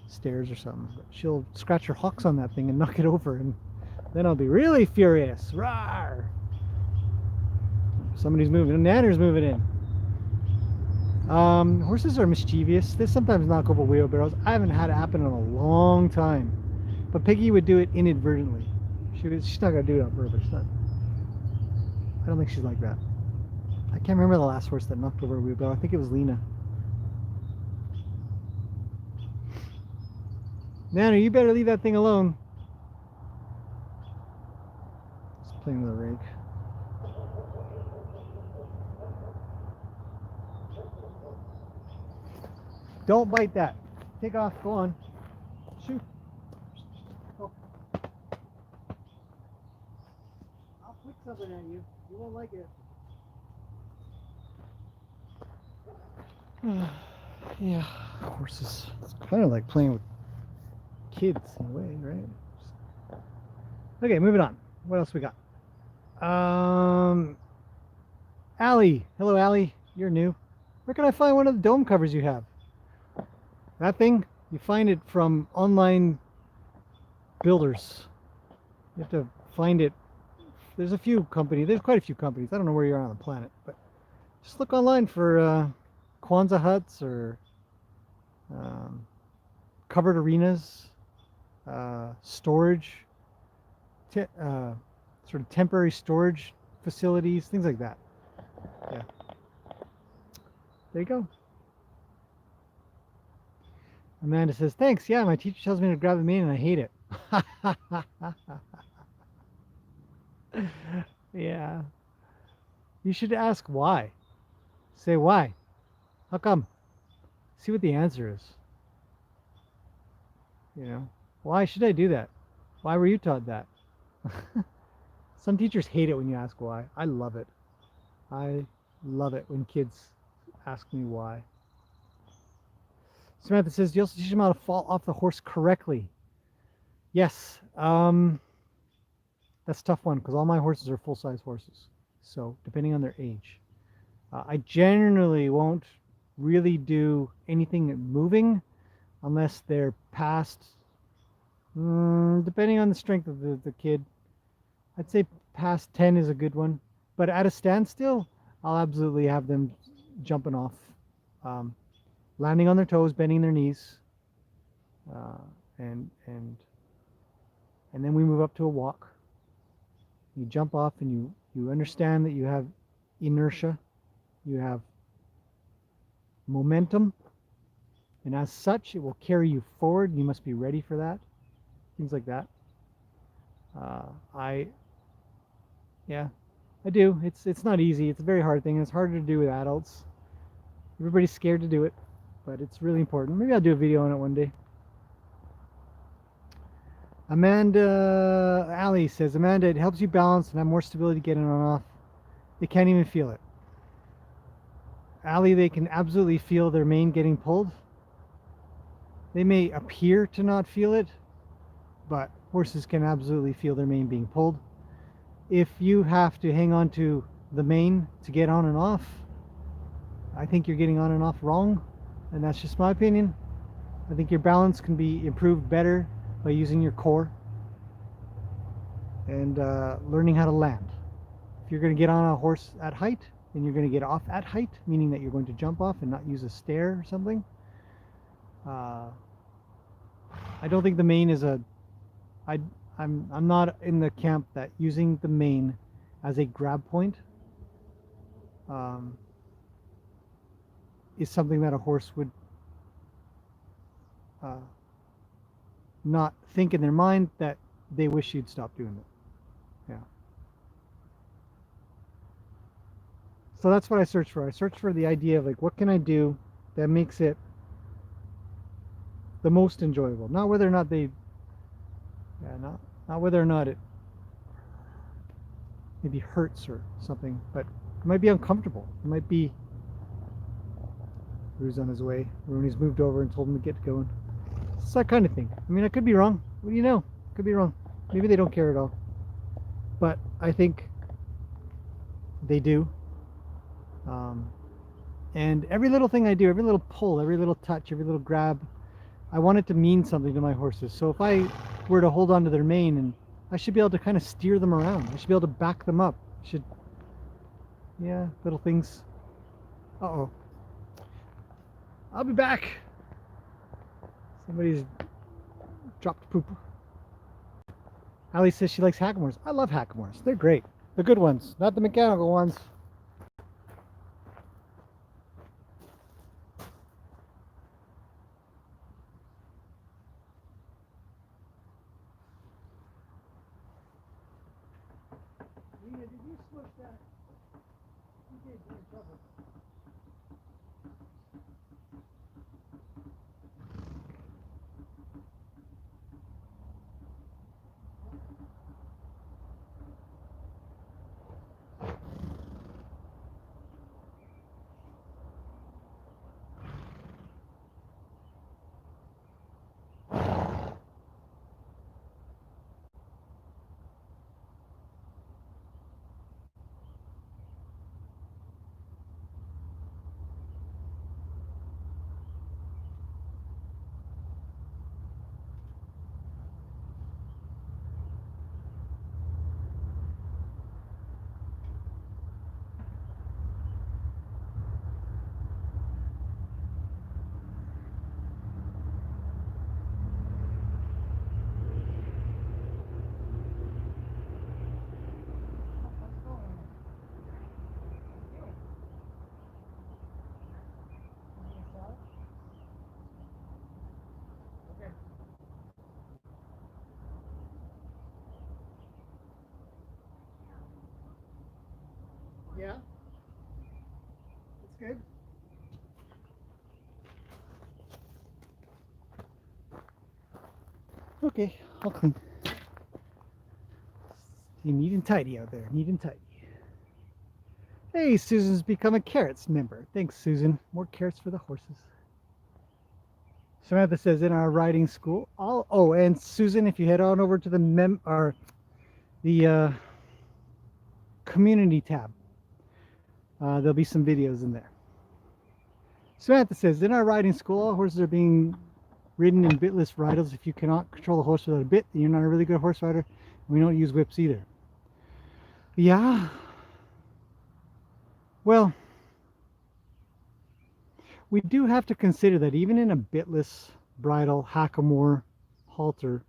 stairs or something. But she'll scratch her hocks on that thing and knock it over, and then I'll be really furious. Rawr! Somebody's moving. Nanner's moving in. Horses are mischievous. They sometimes knock over wheelbarrows. I haven't had it happen in a long time. But Piggy would do it inadvertently. She's not going to do it on purpose. I don't think she's like that. I can't remember the last horse that knocked over a wheelbarrow. I think it was Lena. Nana, you better leave that thing alone. Just playing with the rake. Don't bite that. Take off. Go on. Shoot. Go. I'll flick something at you. You won't like it. Yeah, horses. It's kind of like playing with kids in a way, right? Okay, moving on. What else we got? Allie. Hello, Allie. You're new. Where can I find one of the dome covers you have? That thing, you find it from online builders. You have to find it. There's a few companies. There's quite a few companies. I don't know where you are on the planet, but just look online for Kwanzaa huts or covered arenas, storage, sort of temporary storage facilities, things like that. Yeah. There you go. Amanda says, thanks. Yeah, my teacher tells me to grab the mane and I hate it. Yeah. You should ask why. Say why. How come? See what the answer is. You know, why should I do that? Why were you taught that? Some teachers hate it when you ask why. I love it. I love it when kids ask me why. Samantha says, you also teach them how to fall off the horse correctly. Yes. That's a tough one because all my horses are full-size horses. So depending on their age. I generally won't really do anything moving unless they're past, depending on the strength of the kid. I'd say past 10 is a good one. But at a standstill, I'll absolutely have them jumping off. Landing on their toes, bending their knees, and then we move up to a walk. You jump off and you understand that you have inertia, you have momentum, and as such it will carry you forward. You must be ready for that. Things like that. I do. It's not easy. It's a very hard thing. It's harder to do with adults. Everybody's scared to do it, but it's really important. Maybe I'll do a video on it one day. Amanda Alley says, Amanda, it helps you balance and have more stability getting on and off. They can't even feel it. Allie, they can absolutely feel their mane getting pulled. They may appear to not feel it, but horses can absolutely feel their mane being pulled. If you have to hang on to the mane to get on and off, I think you're getting on and off wrong, and that's just my opinion. I think your balance can be improved better by using your core and learning how to land. If you're going to get on a horse at height, then you're going to get off at height, meaning that you're going to jump off and not use a stair or something. I don't think the mane is I'm not in the camp that using the mane as a grab point is something that a horse would not think in their mind that they wish you'd stop doing it. Yeah. So that's what I search for. I search for the idea of like, what can I do that makes it the most enjoyable? Not whether or not they, yeah, not whether or not it maybe hurts or something, but it might be uncomfortable. It might be. Rue's on his way. Rooney's moved over and told him to get going. It's that kind of thing. I mean, I could be wrong. What do you know? Could be wrong. Maybe they don't care at all. But I think they do. And every little thing I do, every little pull, every little touch, every little grab, I want it to mean something to my horses. So if I were to hold on to their mane, and I should be able to kind of steer them around. I should be able to back them up. I should, yeah, little things. Uh-oh. I'll be back. Somebody's dropped poop. Allie says she likes hackamores. I love hackamores. They're great. The good ones, not the mechanical ones. Lena, did you smush that? You did. You're in trouble. Yeah? That's good. Okay, I'll clean. You neat and tidy out there. Neat and tidy. Hey, Susan's become a carrots member. Thanks, Susan. More carrots for the horses. Samantha says in our riding school. Oh, and Susan, if you head on over to the community tab, there'll be some videos in there. Samantha says in our riding school, all horses are being ridden in bitless bridles. If you cannot control the horse without a bit, then you're not a really good horse rider. We don't use whips either. Yeah. Well, we do have to consider that even in a bitless bridle, hackamore, halter,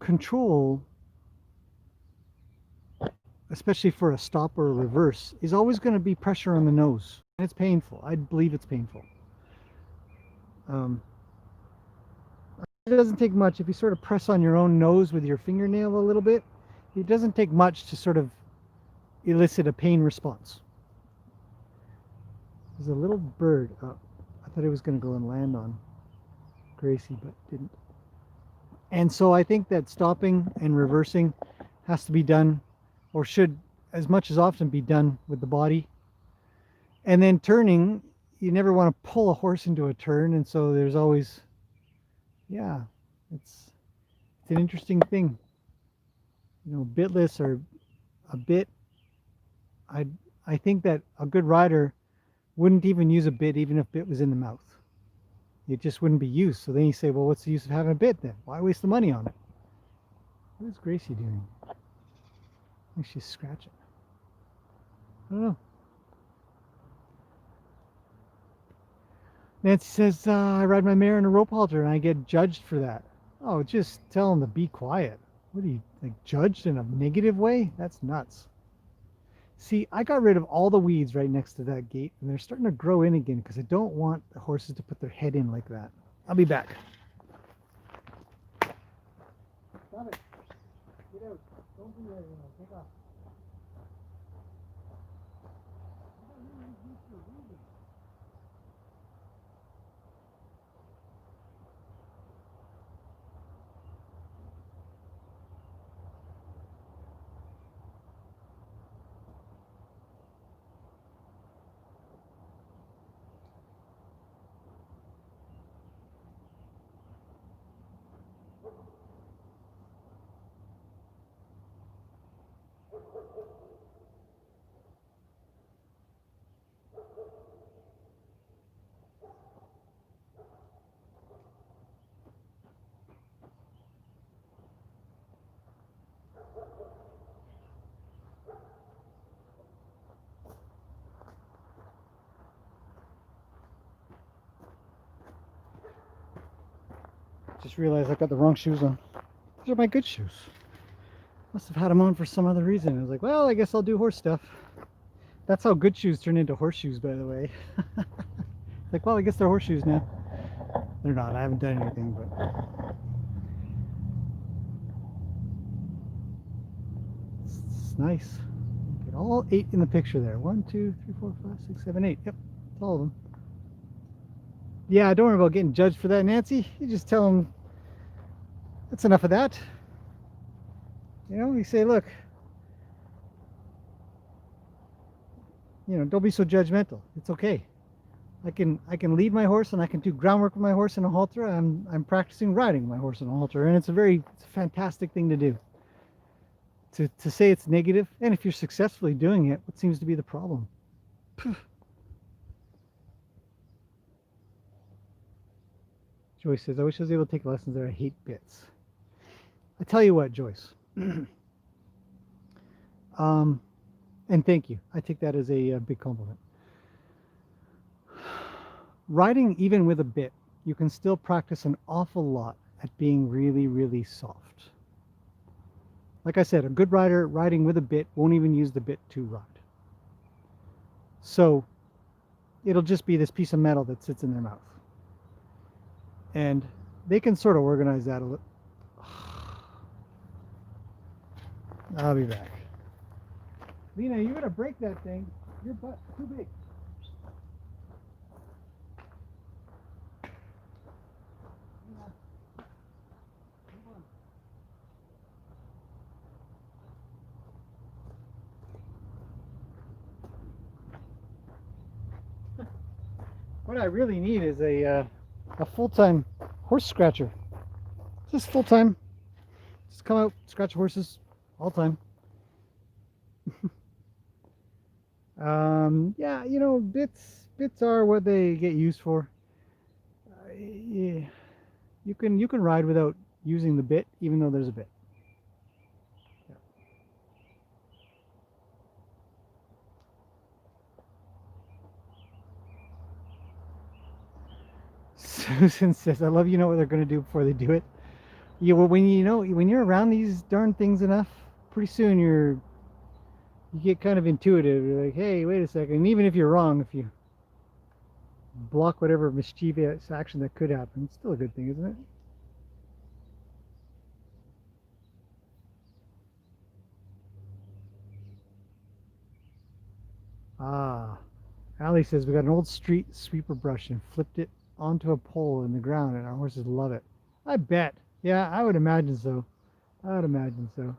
control, especially for a stop or a reverse, is always going to be pressure on the nose. And it's painful. I believe it's painful. It doesn't take much. If you sort of press on your own nose with your fingernail a little bit, it doesn't take much to sort of elicit a pain response. There's a little bird. Oh, I thought it was going to go and land on Gracie, but didn't. And so I think that stopping and reversing has to be done, or should as much as often be done with the body. And then turning, you never want to pull a horse into a turn, and so there's always, yeah, it's an interesting thing. You know, bitless or a bit. I think that a good rider wouldn't even use a bit even if bit was in the mouth. It just wouldn't be used. So then you say, well, what's the use of having a bit then? Why waste the money on it? What is Gracie doing? I think she's scratching. I don't know. Nancy says, I ride my mare in a rope halter and I get judged for that. Oh, just tell them to be quiet. What are you, like, judged in a negative way? That's nuts. See, I got rid of all the weeds right next to that gate, and they're starting to grow in again because I don't want the horses to put their head in like that. I'll be back. Stop it. Get out. Don't do that anymore. Take off. Just realized I got the wrong shoes on. These are my good shoes. Must have had them on for some other reason. I was like, well, I guess I'll do horse stuff. That's how good shoes turn into horseshoes, by the way. Like, well, I guess they're horseshoes now. They're not. I haven't done anything, but it's nice. Get all 8 in the picture there. 1, 2, 3, 4, 5, 6, 7, 8. Yep, that's all of them. Yeah, don't worry about getting judged for that, Nancy. You just tell them that's enough of that. You know, you say, look, you know, don't be so judgmental. It's okay. I can lead my horse and I can do groundwork with my horse in a halter. I'm practicing riding my horse in a halter, and it's a fantastic thing to do. To say it's negative, and if you're successfully doing it, what seems to be the problem? Joyce says, I wish I was able to take lessons there. I hate bits. I tell you what, Joyce. And thank you. I take that as a big compliment. Riding, even with a bit, you can still practice an awful lot at being really, really soft. Like I said, a good rider riding with a bit won't even use the bit to ride. So it'll just be this piece of metal that sits in their mouth. And they can sort of organize that a little. I'll be back. Lena, you're gonna break that thing. Your butt's too big. What I really need is a full-time horse scratcher. Just full-time. Just come out, scratch horses all the time. Yeah, you know, bits are what they get used for. Yeah, you can ride without using the bit, even though there's a bit. Yeah. Susan says, "I love you know what they're going to do before they do it." Yeah, well, when you're around these darn things enough, pretty soon you get kind of intuitive. You're like, hey, wait a second. And even if you're wrong, if you block whatever mischievous action that could happen, it's still a good thing, isn't it? Ah, Allie says we got an old street sweeper brush and flipped it onto a pole in the ground, and our horses love it. I bet. Yeah, I would imagine so. I would imagine so.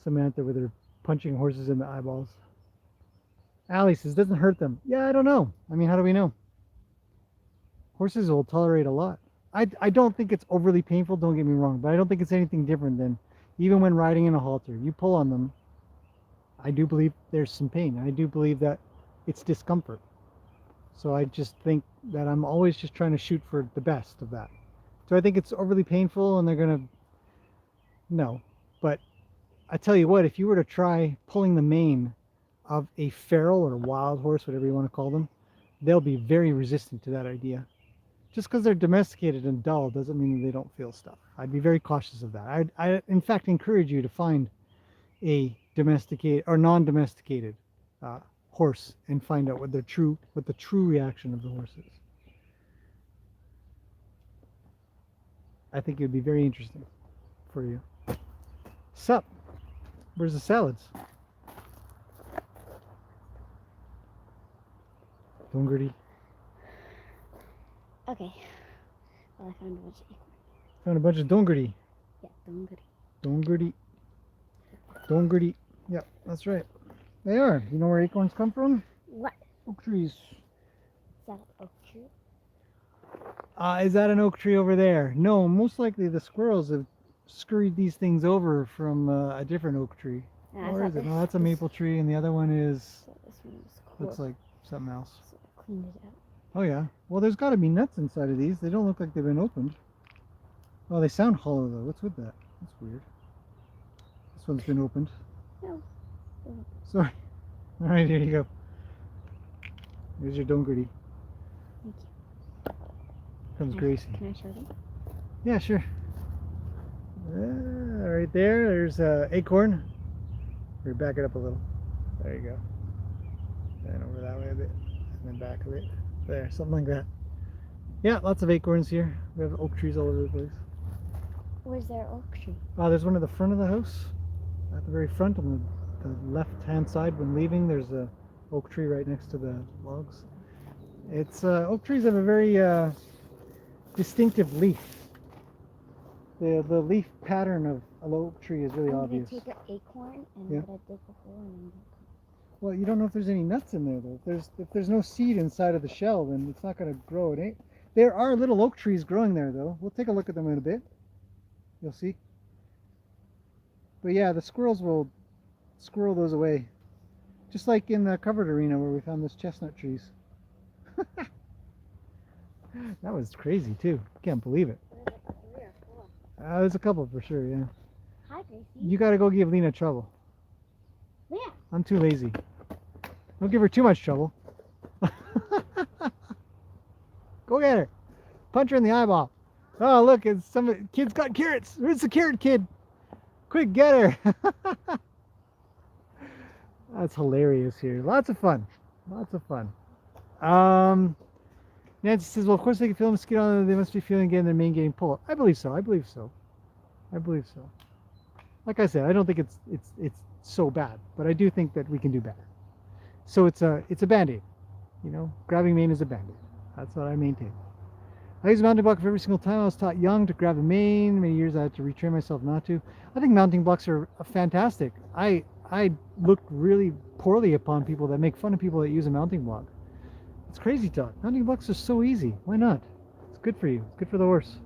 Samantha with her punching horses in the eyeballs. Allie says, doesn't hurt them. Yeah, I don't know. I mean, how do we know? Horses will tolerate a lot. I don't think it's overly painful, don't get me wrong, but I don't think it's anything different than even when riding in a halter. You pull on them, I do believe there's some pain. I do believe that it's discomfort. So I just think that I'm always just trying to shoot for the best of that. So I think it's overly painful and they're going to, no. But I tell you what, if you were to try pulling the mane of a feral or wild horse, whatever you want to call them, they'll be very resistant to that idea. Just because they're domesticated and dull doesn't mean they don't feel stuff. I'd be very cautious of that. I in fact, encourage you to find a domesticated or non-domesticated horse and find out what the true reaction of the horse is. I think it would be very interesting for you. Sup? Where's the salads? Dongri. Okay. Well, I found a bunch of acorns. Found a bunch of dongri. Yeah, dongri. Dongri. Dongri. Yeah, that's right. They are. You know where acorns come from? What? Oak trees. Is that an oak tree? Is that an oak tree over there? No, most likely the squirrels have scurried these things over from a different oak tree. Or is it? No, that's a maple tree, and the other one is This one was cool. looks like something else. So I cleaned it out. Oh yeah. Well, there's got to be nuts inside of these. They don't look like they've been opened. Oh, they sound hollow though. What's with that? That's weird. This one's been opened. No. Sorry. All right, here you go. Here's your dongri. Thank you. Comes Gracie. Can I show them? Yeah, sure. Right there, there's acorn. We back it up a little. There you go. And over that way a bit, and then back a bit. There, something like that. Yeah, lots of acorns here. We have oak trees all over the place. Where's their oak tree? There's one at the front of the house. At the very front, on the left-hand side when leaving, there's a oak tree right next to the logs. It's oak trees have a very distinctive leaf. The leaf pattern of a oak tree is really obvious. I'm gonna take an acorn and Yeah. I'm gonna dig a hole and Well, you don't know if there's any nuts in there though. If there's no seed inside of the shell, then it's not going to grow. It ain't. There are little oak trees growing there though. We'll take a look at them in a bit. You'll see. But yeah, the squirrels will squirrel those away. Just like in the covered arena where we found those chestnut trees. That was crazy too. Can't believe it. there's like 3 or 4. There's a couple for sure, yeah. Hi, Gracie. You got to go give Lena trouble. Yeah. I'm too lazy. Don't give her too much trouble. Go get her. Punch her in the eyeball. Oh, look, it's some kid's got carrots. Where's the carrot kid? Quick, get her. That's hilarious here. Lots of fun. Lots of fun. Nancy says, well, of course they can feel a mosquito on them. They must be feeling again their mane getting pulled. I believe so. I believe so. I believe so. Like I said, I don't think it's so bad, but I do think that we can do better. So it's a band-aid. You know, grabbing mane is a band-aid. That's what I maintain. I use a mounting block for every single time. I was taught young to grab a mane. Many years I had to retrain myself not to. I think mounting blocks are fantastic. I look really poorly upon people that make fun of people that use a mounting block. It's crazy talk. Mounting blocks are so easy. Why not? It's good for you. It's good for the horse.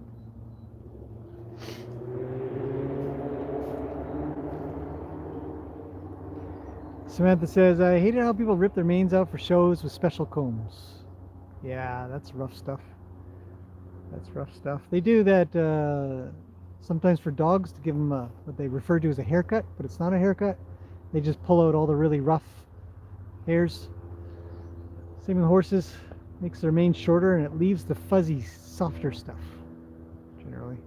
Samantha says, I hated how people rip their manes out for shows with special combs. Yeah, that's rough stuff. That's rough stuff. They do that sometimes for dogs to give them what they refer to as a haircut, but it's not a haircut. They just pull out all the really rough hairs. Same with horses. Makes their mane shorter and it leaves the fuzzy, softer stuff, generally.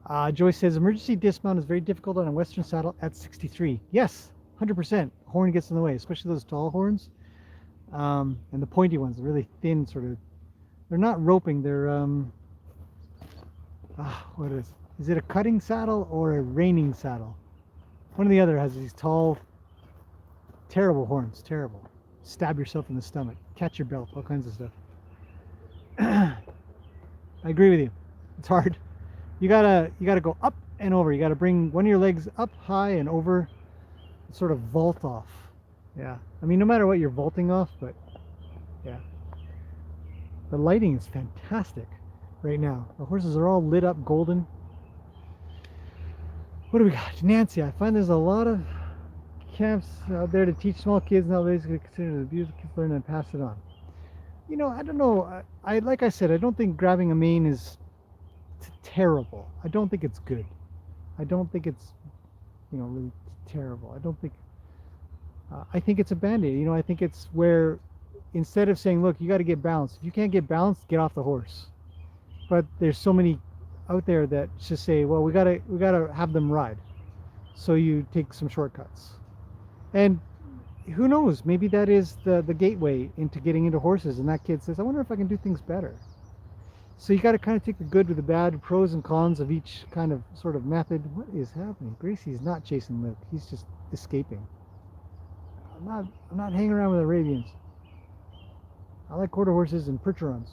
Yeah. Joyce says, emergency dismount is very difficult on a Western saddle at 63. Yes, 100%. Horn gets in the way, especially those tall horns. And the pointy ones, the really thin sort of, they're not roping, they're, what is it a cutting saddle or a reining saddle? One or the other has these tall, terrible horns, terrible. Stab yourself in the stomach, catch your belt, all kinds of stuff. I agree with you. It's hard. You gotta go up and over. You gotta bring one of your legs up high and over, sort of vault off. Yeah. I mean, no matter what you're vaulting off, but yeah. The lighting is fantastic right now. The horses are all lit up golden. What do we got? Nancy, I find there's a lot of camps out there to teach small kids nowadays to consider the abuse of kids learn and pass it on. You know, I don't know. Like I said, I don't think grabbing a mane is terrible. I don't think it's good. I don't think it's, you know, really terrible. I don't think. I think it's a band-aid. You know, I think it's where instead of saying, look, you got to get balanced. If you can't get balanced, get off the horse. But there's so many out there that just say, well, we gotta have them ride. so you take some shortcuts. And who knows, maybe that is the gateway into getting into horses, and that kid says, I wonder if I can do things better. So you got to kind of take the good with the bad, pros and cons of each kind of sort of method. What is happening? Gracie's not chasing Luke. He's just escaping. I'm not hanging around with Arabians. I like quarter horses and percherons.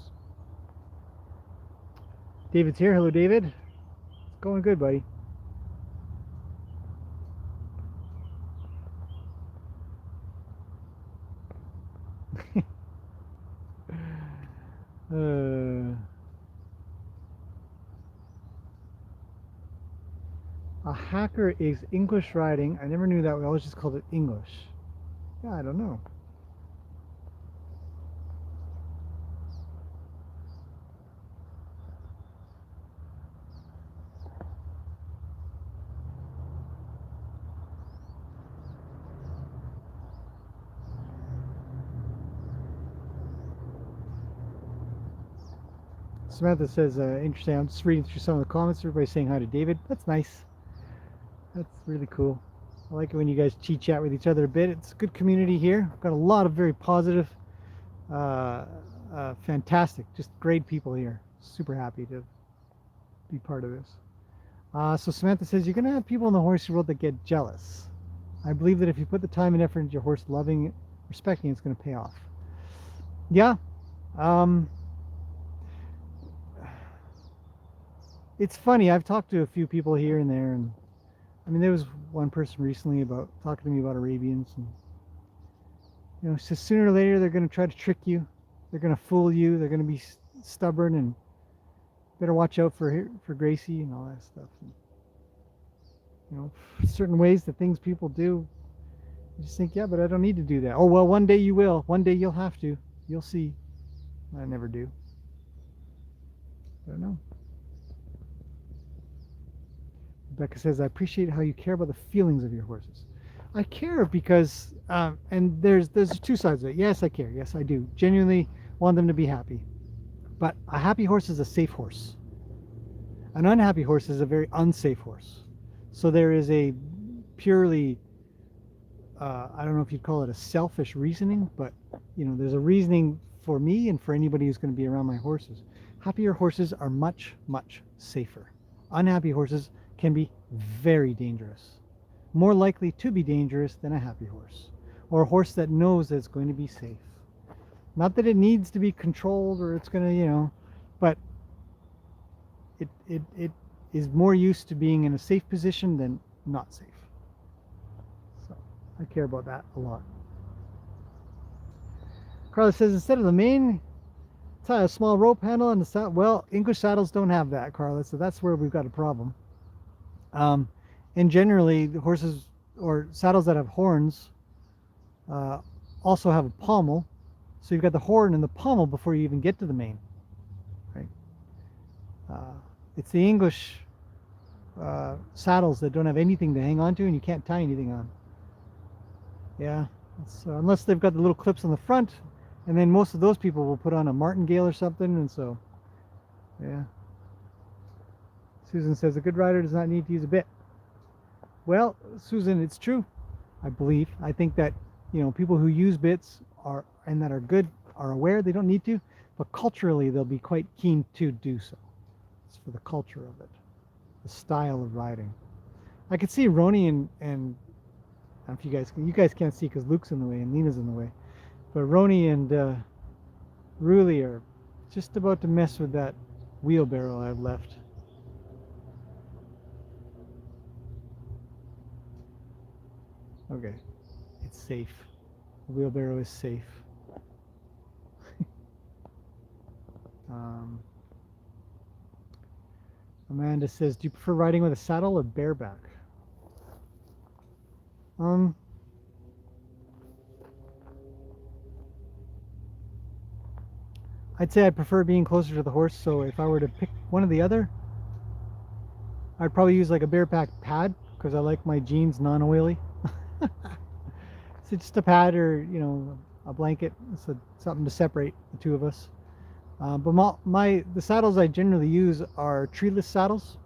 David's here. Hello, David. It's going good, buddy. A hacker is English riding. I never knew that. We always just called it English. Yeah, I don't know. Samantha says, interesting. I'm just reading through some of the comments. Everybody's saying hi to David. That's nice. That's really cool. I like it when you guys chat with each other a bit. It's a good community here. We've got a lot of very positive, fantastic, just great people here. Super happy to be part of this. So Samantha says, you're going to have people in the horsey world that get jealous. I believe that if you put the time and effort into your horse, loving it, respecting it, it's going to pay off. Yeah. It's funny. I've talked to a few people here and there, and I mean, there was one person recently about talking to me about Arabians, and you know, so sooner or later they're going to try to trick you, they're going to fool you, they're going to be stubborn, and better watch out for Gracie and all that stuff. And, you know, certain ways that things people do, you just think, yeah, but I don't need to do that. Oh well, one day you will. One day you'll have to. You'll see. I never do. I don't know. Becca says, I appreciate how you care about the feelings of your horses. I care because, and there's two sides of it. Yes, I care. Yes, I do. Genuinely want them to be happy. But a happy horse is a safe horse. An unhappy horse is a very unsafe horse. So there is a purely, I don't know if you'd call it a selfish reasoning, but you know, there's a reasoning for me and for anybody who's going to be around my horses. Happier horses are much, much safer. Unhappy horses can be very dangerous, more likely to be dangerous than a happy horse, or a horse that knows that it's going to be safe. Not that it needs to be controlled or it's going to, you know, but it is more used to being in a safe position than not safe. So I care about that a lot. Carla says, instead of the mane, tie a small rope handle on the saddle. Well, English saddles don't have that, Carla, so that's where we've got a problem. And generally, the horses or saddles that have horns also have a pommel. So you've got the horn and the pommel before you even get to the mane. Right? It's the English saddles that don't have anything to hang on to and you can't tie anything on. Yeah, unless they've got the little clips on the front, and then most of those people will put on a martingale or something, and so, yeah. Susan says, a good rider does not need to use a bit. Well, Susan, it's true, I believe. I think that, you know, people who use bits and that are good are aware they don't need to, but culturally they'll be quite keen to do so. It's for the culture of it, the style of riding. I could see Roni and I don't know if you guys can't see because Luke's in the way and Nina's in the way, but Roni and Ruli are just about to mess with that wheelbarrow I've left. Okay, it's safe. The wheelbarrow is safe. Amanda says, do you prefer riding with a saddle or bareback? I'd say I prefer being closer to the horse, so if I were to pick one or the other, I'd probably use like a bareback pad because I like my jeans non-oily. So just a pad or, you know, a blanket, so something to separate the two of us. But the saddles I generally use are treeless saddles.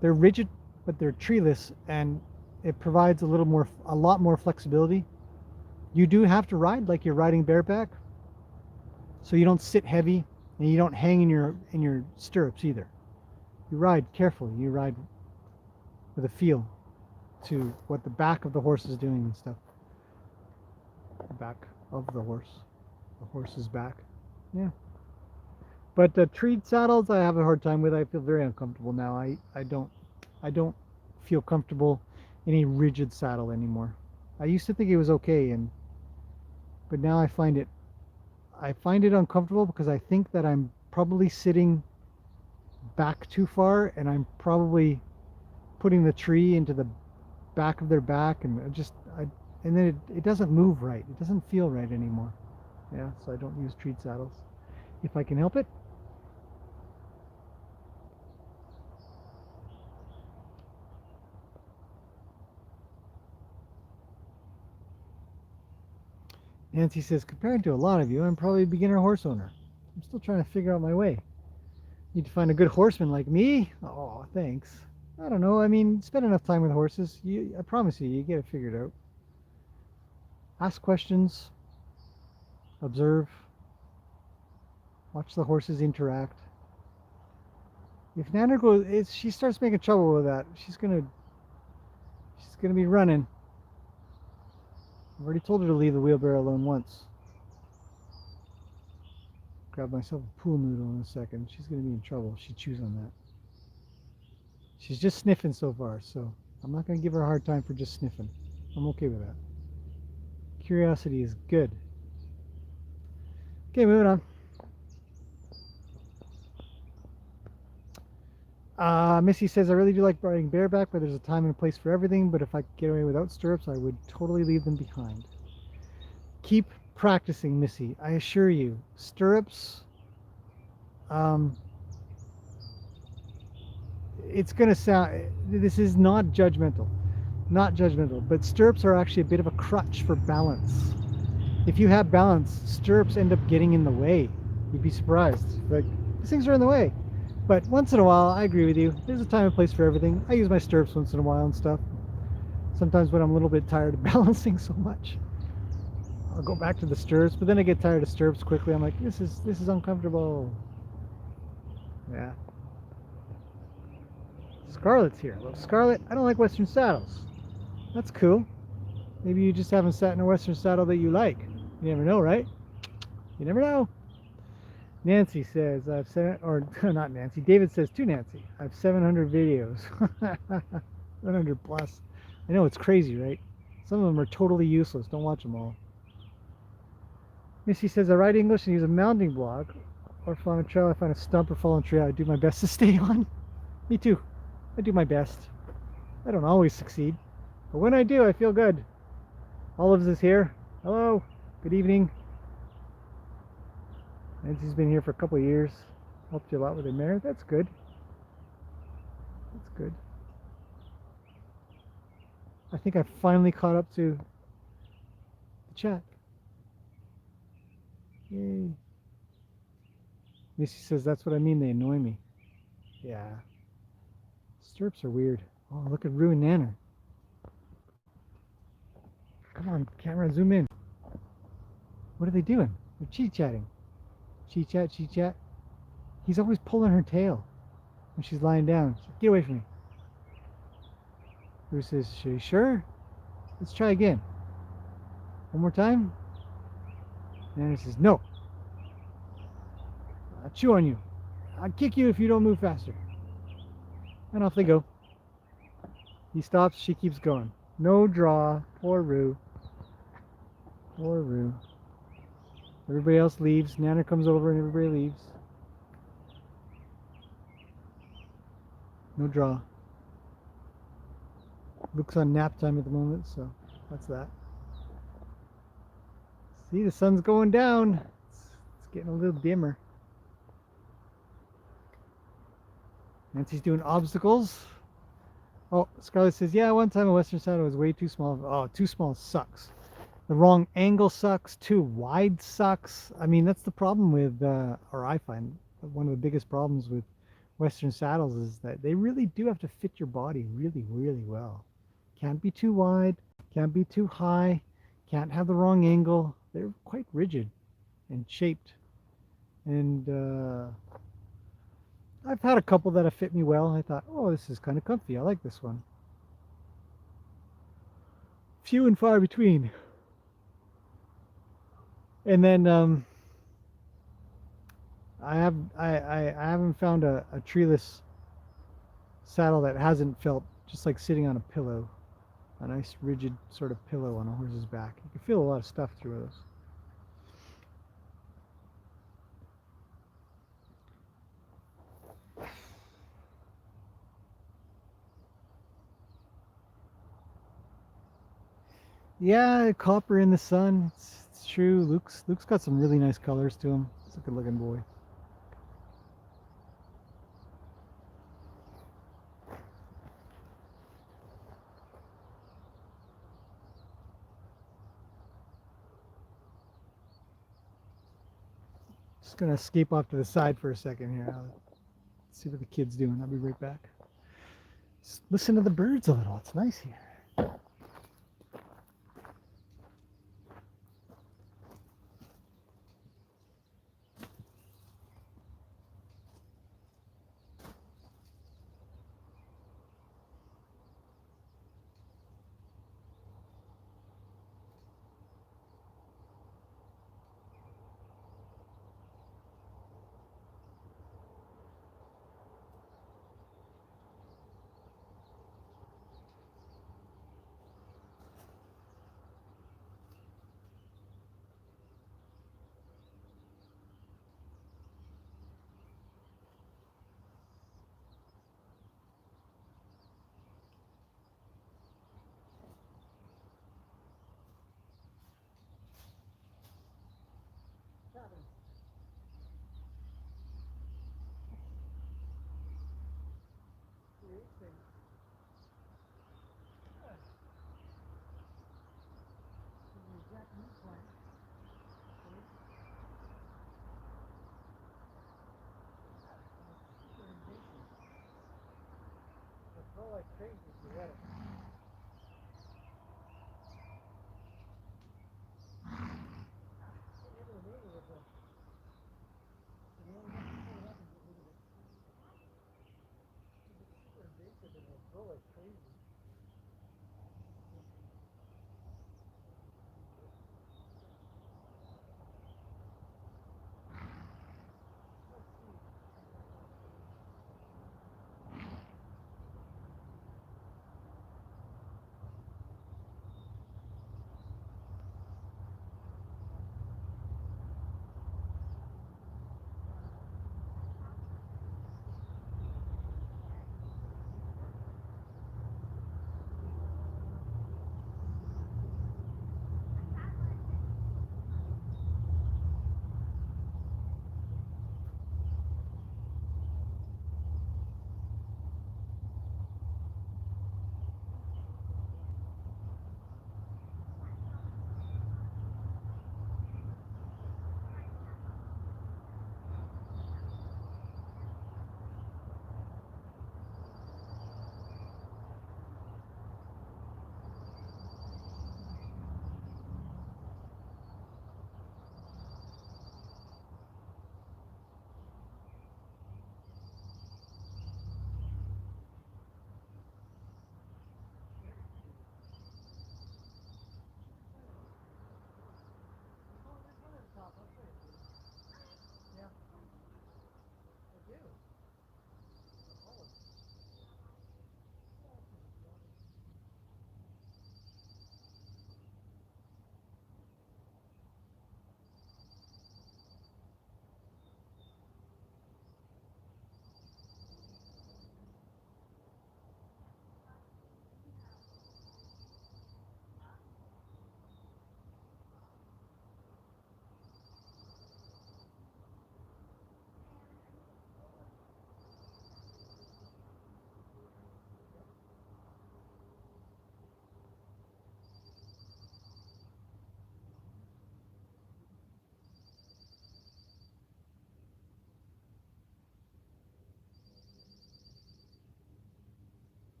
They're rigid, but they're treeless, and it provides a lot more flexibility. You do have to ride like you're riding bareback, so you don't sit heavy and you don't hang in your stirrups either. You ride carefully. You ride with a feel to what the back of the horse is doing and stuff. The back of the horse's back. Yeah. But treed saddles, I have a hard time with. I feel very uncomfortable now. I don't feel comfortable in a rigid saddle anymore. I used to think it was okay, but now I find it uncomfortable because I think that I'm probably sitting back too far, and I'm probably putting the tree into the back of their back, and and then it doesn't move right. It doesn't feel right anymore. Yeah, so I don't use treed saddles if I can help it. Nancy says, compared to a lot of you, I'm probably a beginner horse owner. I'm still trying to figure out my way. Need to find a good horseman like me? Oh, thanks. I don't know. I mean, spend enough time with horses. I promise you get it figured out. Ask questions. Observe. Watch the horses interact. If Nana she starts making trouble with that, she's gonna be running. I've already told her to leave the wheelbarrow alone once. Grab myself a pool noodle in a second. She's gonna be in trouble if she chews on that. She's just sniffing so far, so I'm not gonna give her a hard time for just sniffing. I'm okay with that. Curiosity is good. Okay, moving on. Missy says, I really do like riding bareback, but there's a time and a place for everything. But if I could get away without stirrups, I would totally leave them behind. Keep practicing, Missy. I assure you, stirrups, it's going to sound, this is not judgmental, but stirrups are actually a bit of a crutch for balance. If you have balance, stirrups end up getting in the way. You'd be surprised. Like, these things are in the way. But once in a while, I agree with you. There's a time and place for everything. I use my stirrups once in a while and stuff. Sometimes when I'm a little bit tired of balancing so much, I'll go back to the stirrups. But then I get tired of stirrups quickly. I'm like, this is uncomfortable. Yeah. Scarlett's here. Well, Scarlett, I don't like Western saddles. That's cool. Maybe you just haven't sat in a Western saddle that you like. You never know, right? You never know. Nancy says, not Nancy, David says to Nancy, I have 700 videos. 700 plus. I know, it's crazy, right? Some of them are totally useless. Don't watch them all. Missy says, I ride English and use a mounting block. Or if I'm on a trail, I find a stump or fallen tree, I do my best to stay on. Me too. I do my best. I don't always succeed. But when I do, I feel good. Olives is here. Hello. Good evening. Nancy's been here for a couple of years. Helped you a lot with the mare. That's good. That's good. I think I finally caught up to the chat. Yay. Missy says, that's what I mean, they annoy me. Yeah. Stirrups are weird. Oh, look at Rue and Nanner. Come on, camera, zoom in. What are they doing? They're chit-chatting. Chit-chat, chit-chat. He's always pulling her tail when she's lying down. She's like, get away from me. Rue says, are you sure? Let's try again. One more time. Nanner says, no. I'll chew on you. I'll kick you if you don't move faster. And off they go. He stops, she keeps going. No draw. Poor Rue. Poor Rue. Everybody else leaves. Nanner comes over and everybody leaves. No draw. Luke's on nap time at the moment, so that's that. See, the sun's going down. It's getting a little dimmer. Nancy's doing obstacles. Oh, Scarlett says, yeah, one time a Western saddle was way too small. Oh, too small sucks. The wrong angle sucks. Too wide sucks. I mean, that's the problem with, or I find one of the biggest problems with Western saddles is that they really do have to fit your body really, really well. Can't be too wide, can't be too high, can't have the wrong angle. They're quite rigid and shaped. And I've had a couple that have fit me well. I thought, oh, this is kind of comfy. I like this one. Few and far between. And then I haven't found a treeless saddle that hasn't felt just like sitting on a pillow, a nice rigid sort of pillow on a horse's back. You can feel a lot of stuff through those. Yeah, copper in the sun. It's true. Luke's got some really nice colors to him. He's a good looking boy. Just gonna escape off to the side for a second here. I'll see what the kid's doing. I'll be right back. Just listen to the birds a little. It's nice here.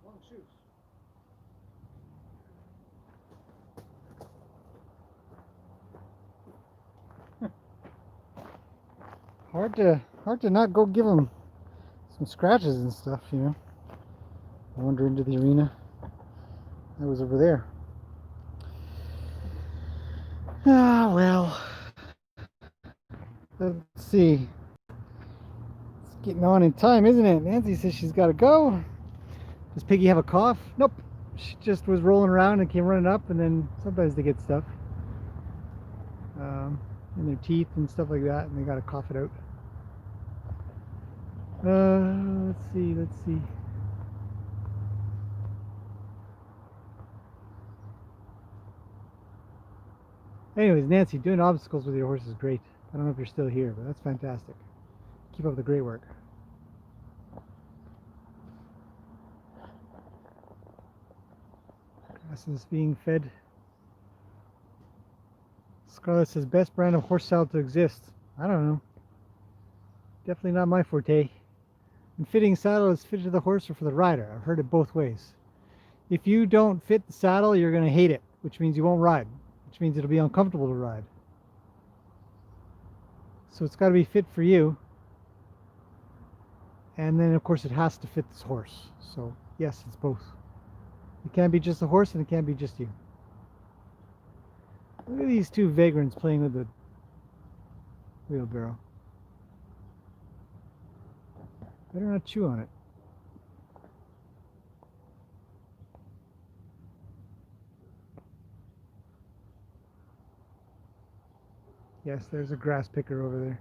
Long shoes. Hard to not go give him some scratches and stuff, you know. Wander into the arena. I was over there. Ah, well. Let's see. It's getting on in time, isn't it? Nancy says she's got to go. Does Piggy have a cough? Nope. She just was rolling around and came running up, and then sometimes they get stuff in their teeth and stuff like that, and they got to cough it out. Let's see. Let's see. Anyways, Nancy, doing obstacles with your horse is great. I don't know if you're still here, but that's fantastic. Keep up the great work. Grass is being fed. Scarlett says, best brand of horse saddle to exist. I don't know. Definitely not my forte. And fitting saddle is fitted to the horse or for the rider. I've heard it both ways. If you don't fit the saddle, you're going to hate it, which means you won't ride, which means it'll be uncomfortable to ride. So it's got to be fit for you. And then, of course, it has to fit this horse. So, yes, it's both. It can't be just the horse, and it can't be just you. Look at these two vagrants playing with the wheelbarrow. Better not chew on it. Yes, there's a grass picker over there.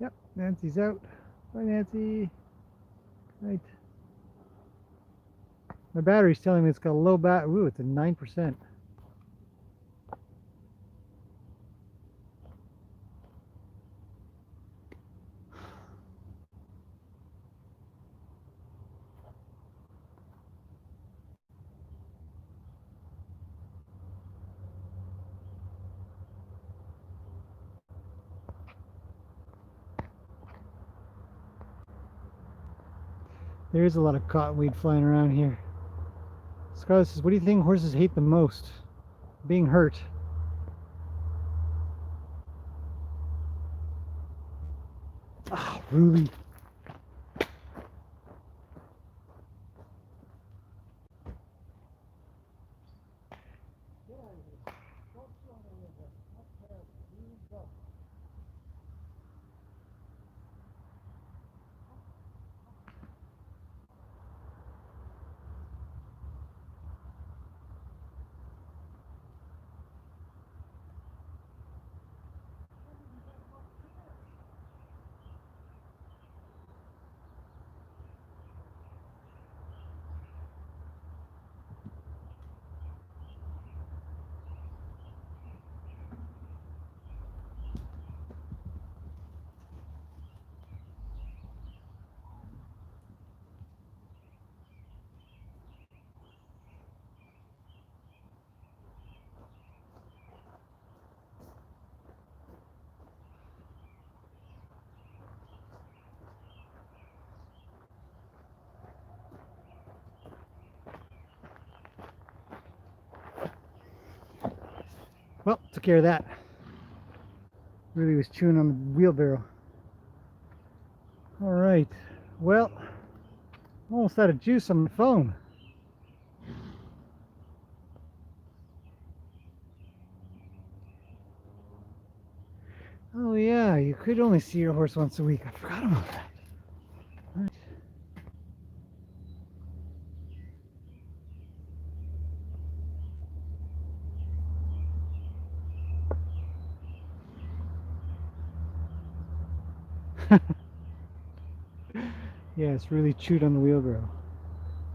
Yep, Nancy's out. Bye, Nancy. Right. My battery's telling me it's got a low Ooh, it's at 9%. There is a lot of cottonweed flying around here. Scarlett says, what do you think horses hate the most? Being hurt. Ah, Ruby. Well, took care of that. Really was chewing on the wheelbarrow. All right. Well, almost out of juice on my phone. Oh yeah, you could only see your horse once a week. I forgot about that. Right. Yeah, it's really chewed on the wheelbarrow.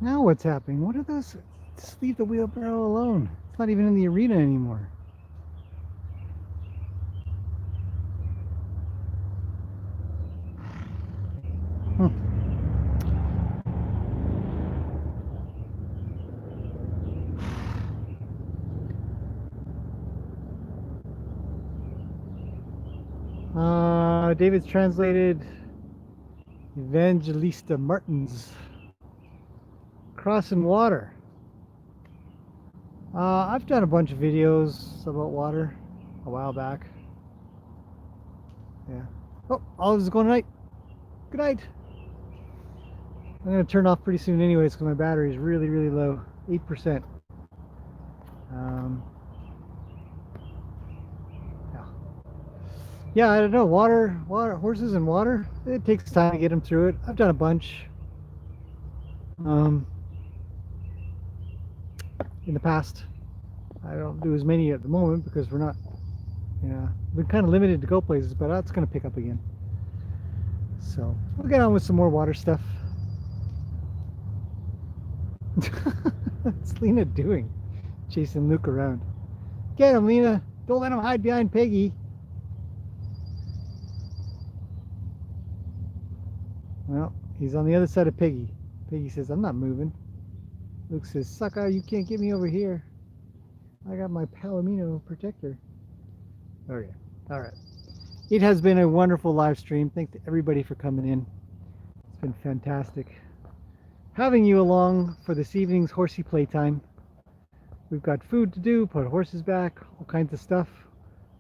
Now what's happening? What are those? Just leave the wheelbarrow alone. It's not even in the arena anymore. David's translated Evangelista Martins. Crossing water. I've done a bunch of videos about water a while back. Yeah. Oh, Olive's going tonight. Good night. I'm going to turn off pretty soon anyways because my battery is really, really low. 8%. Yeah, I don't know. Water, horses and water. It takes time to get them through it. I've done a bunch in the past. I don't do as many at the moment because we're not. Yeah, we're kind of limited to go places, but that's going to pick up again. So we'll get on with some more water stuff. What's Lena doing? Chasing Luke around. Get him, Lena. Don't let him hide behind Peggy. Well, he's on the other side of Peggy. Peggy says, I'm not moving. Luke says, sucker, you can't get me over here. I got my Palomino protector. Okay, all right. It has been a wonderful live stream. Thanks to everybody for coming in. It's been fantastic having you along for this evening's Horsey playtime. We've got food to do, put horses back, all kinds of stuff.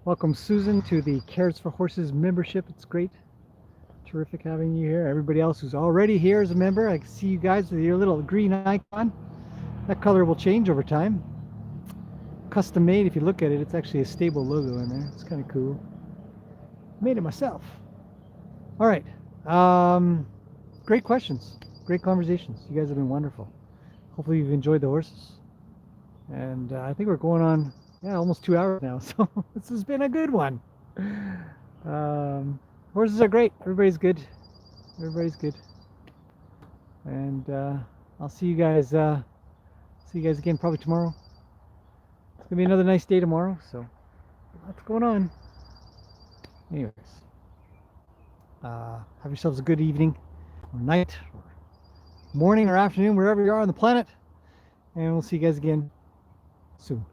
Welcome, Susan, to the Cares for Horses membership. It's great. Terrific having you here. Everybody else who's already here as a member, I can see you guys with your little green icon. That color will change over time. Custom made. If you look at it, it's actually a stable logo in there. It's kind of cool. Made it myself. All right. Great questions. Great conversations. You guys have been wonderful. Hopefully you've enjoyed the horses. And I think we're going on, almost 2 hours now. So this has been a good one. Horses are great. Everybody's good. Everybody's good. And I'll see you guys again probably tomorrow. It's gonna be another nice day tomorrow, so lots going on. Anyways, have yourselves a good evening or night or morning or afternoon, wherever you are on the planet, and we'll see you guys again soon.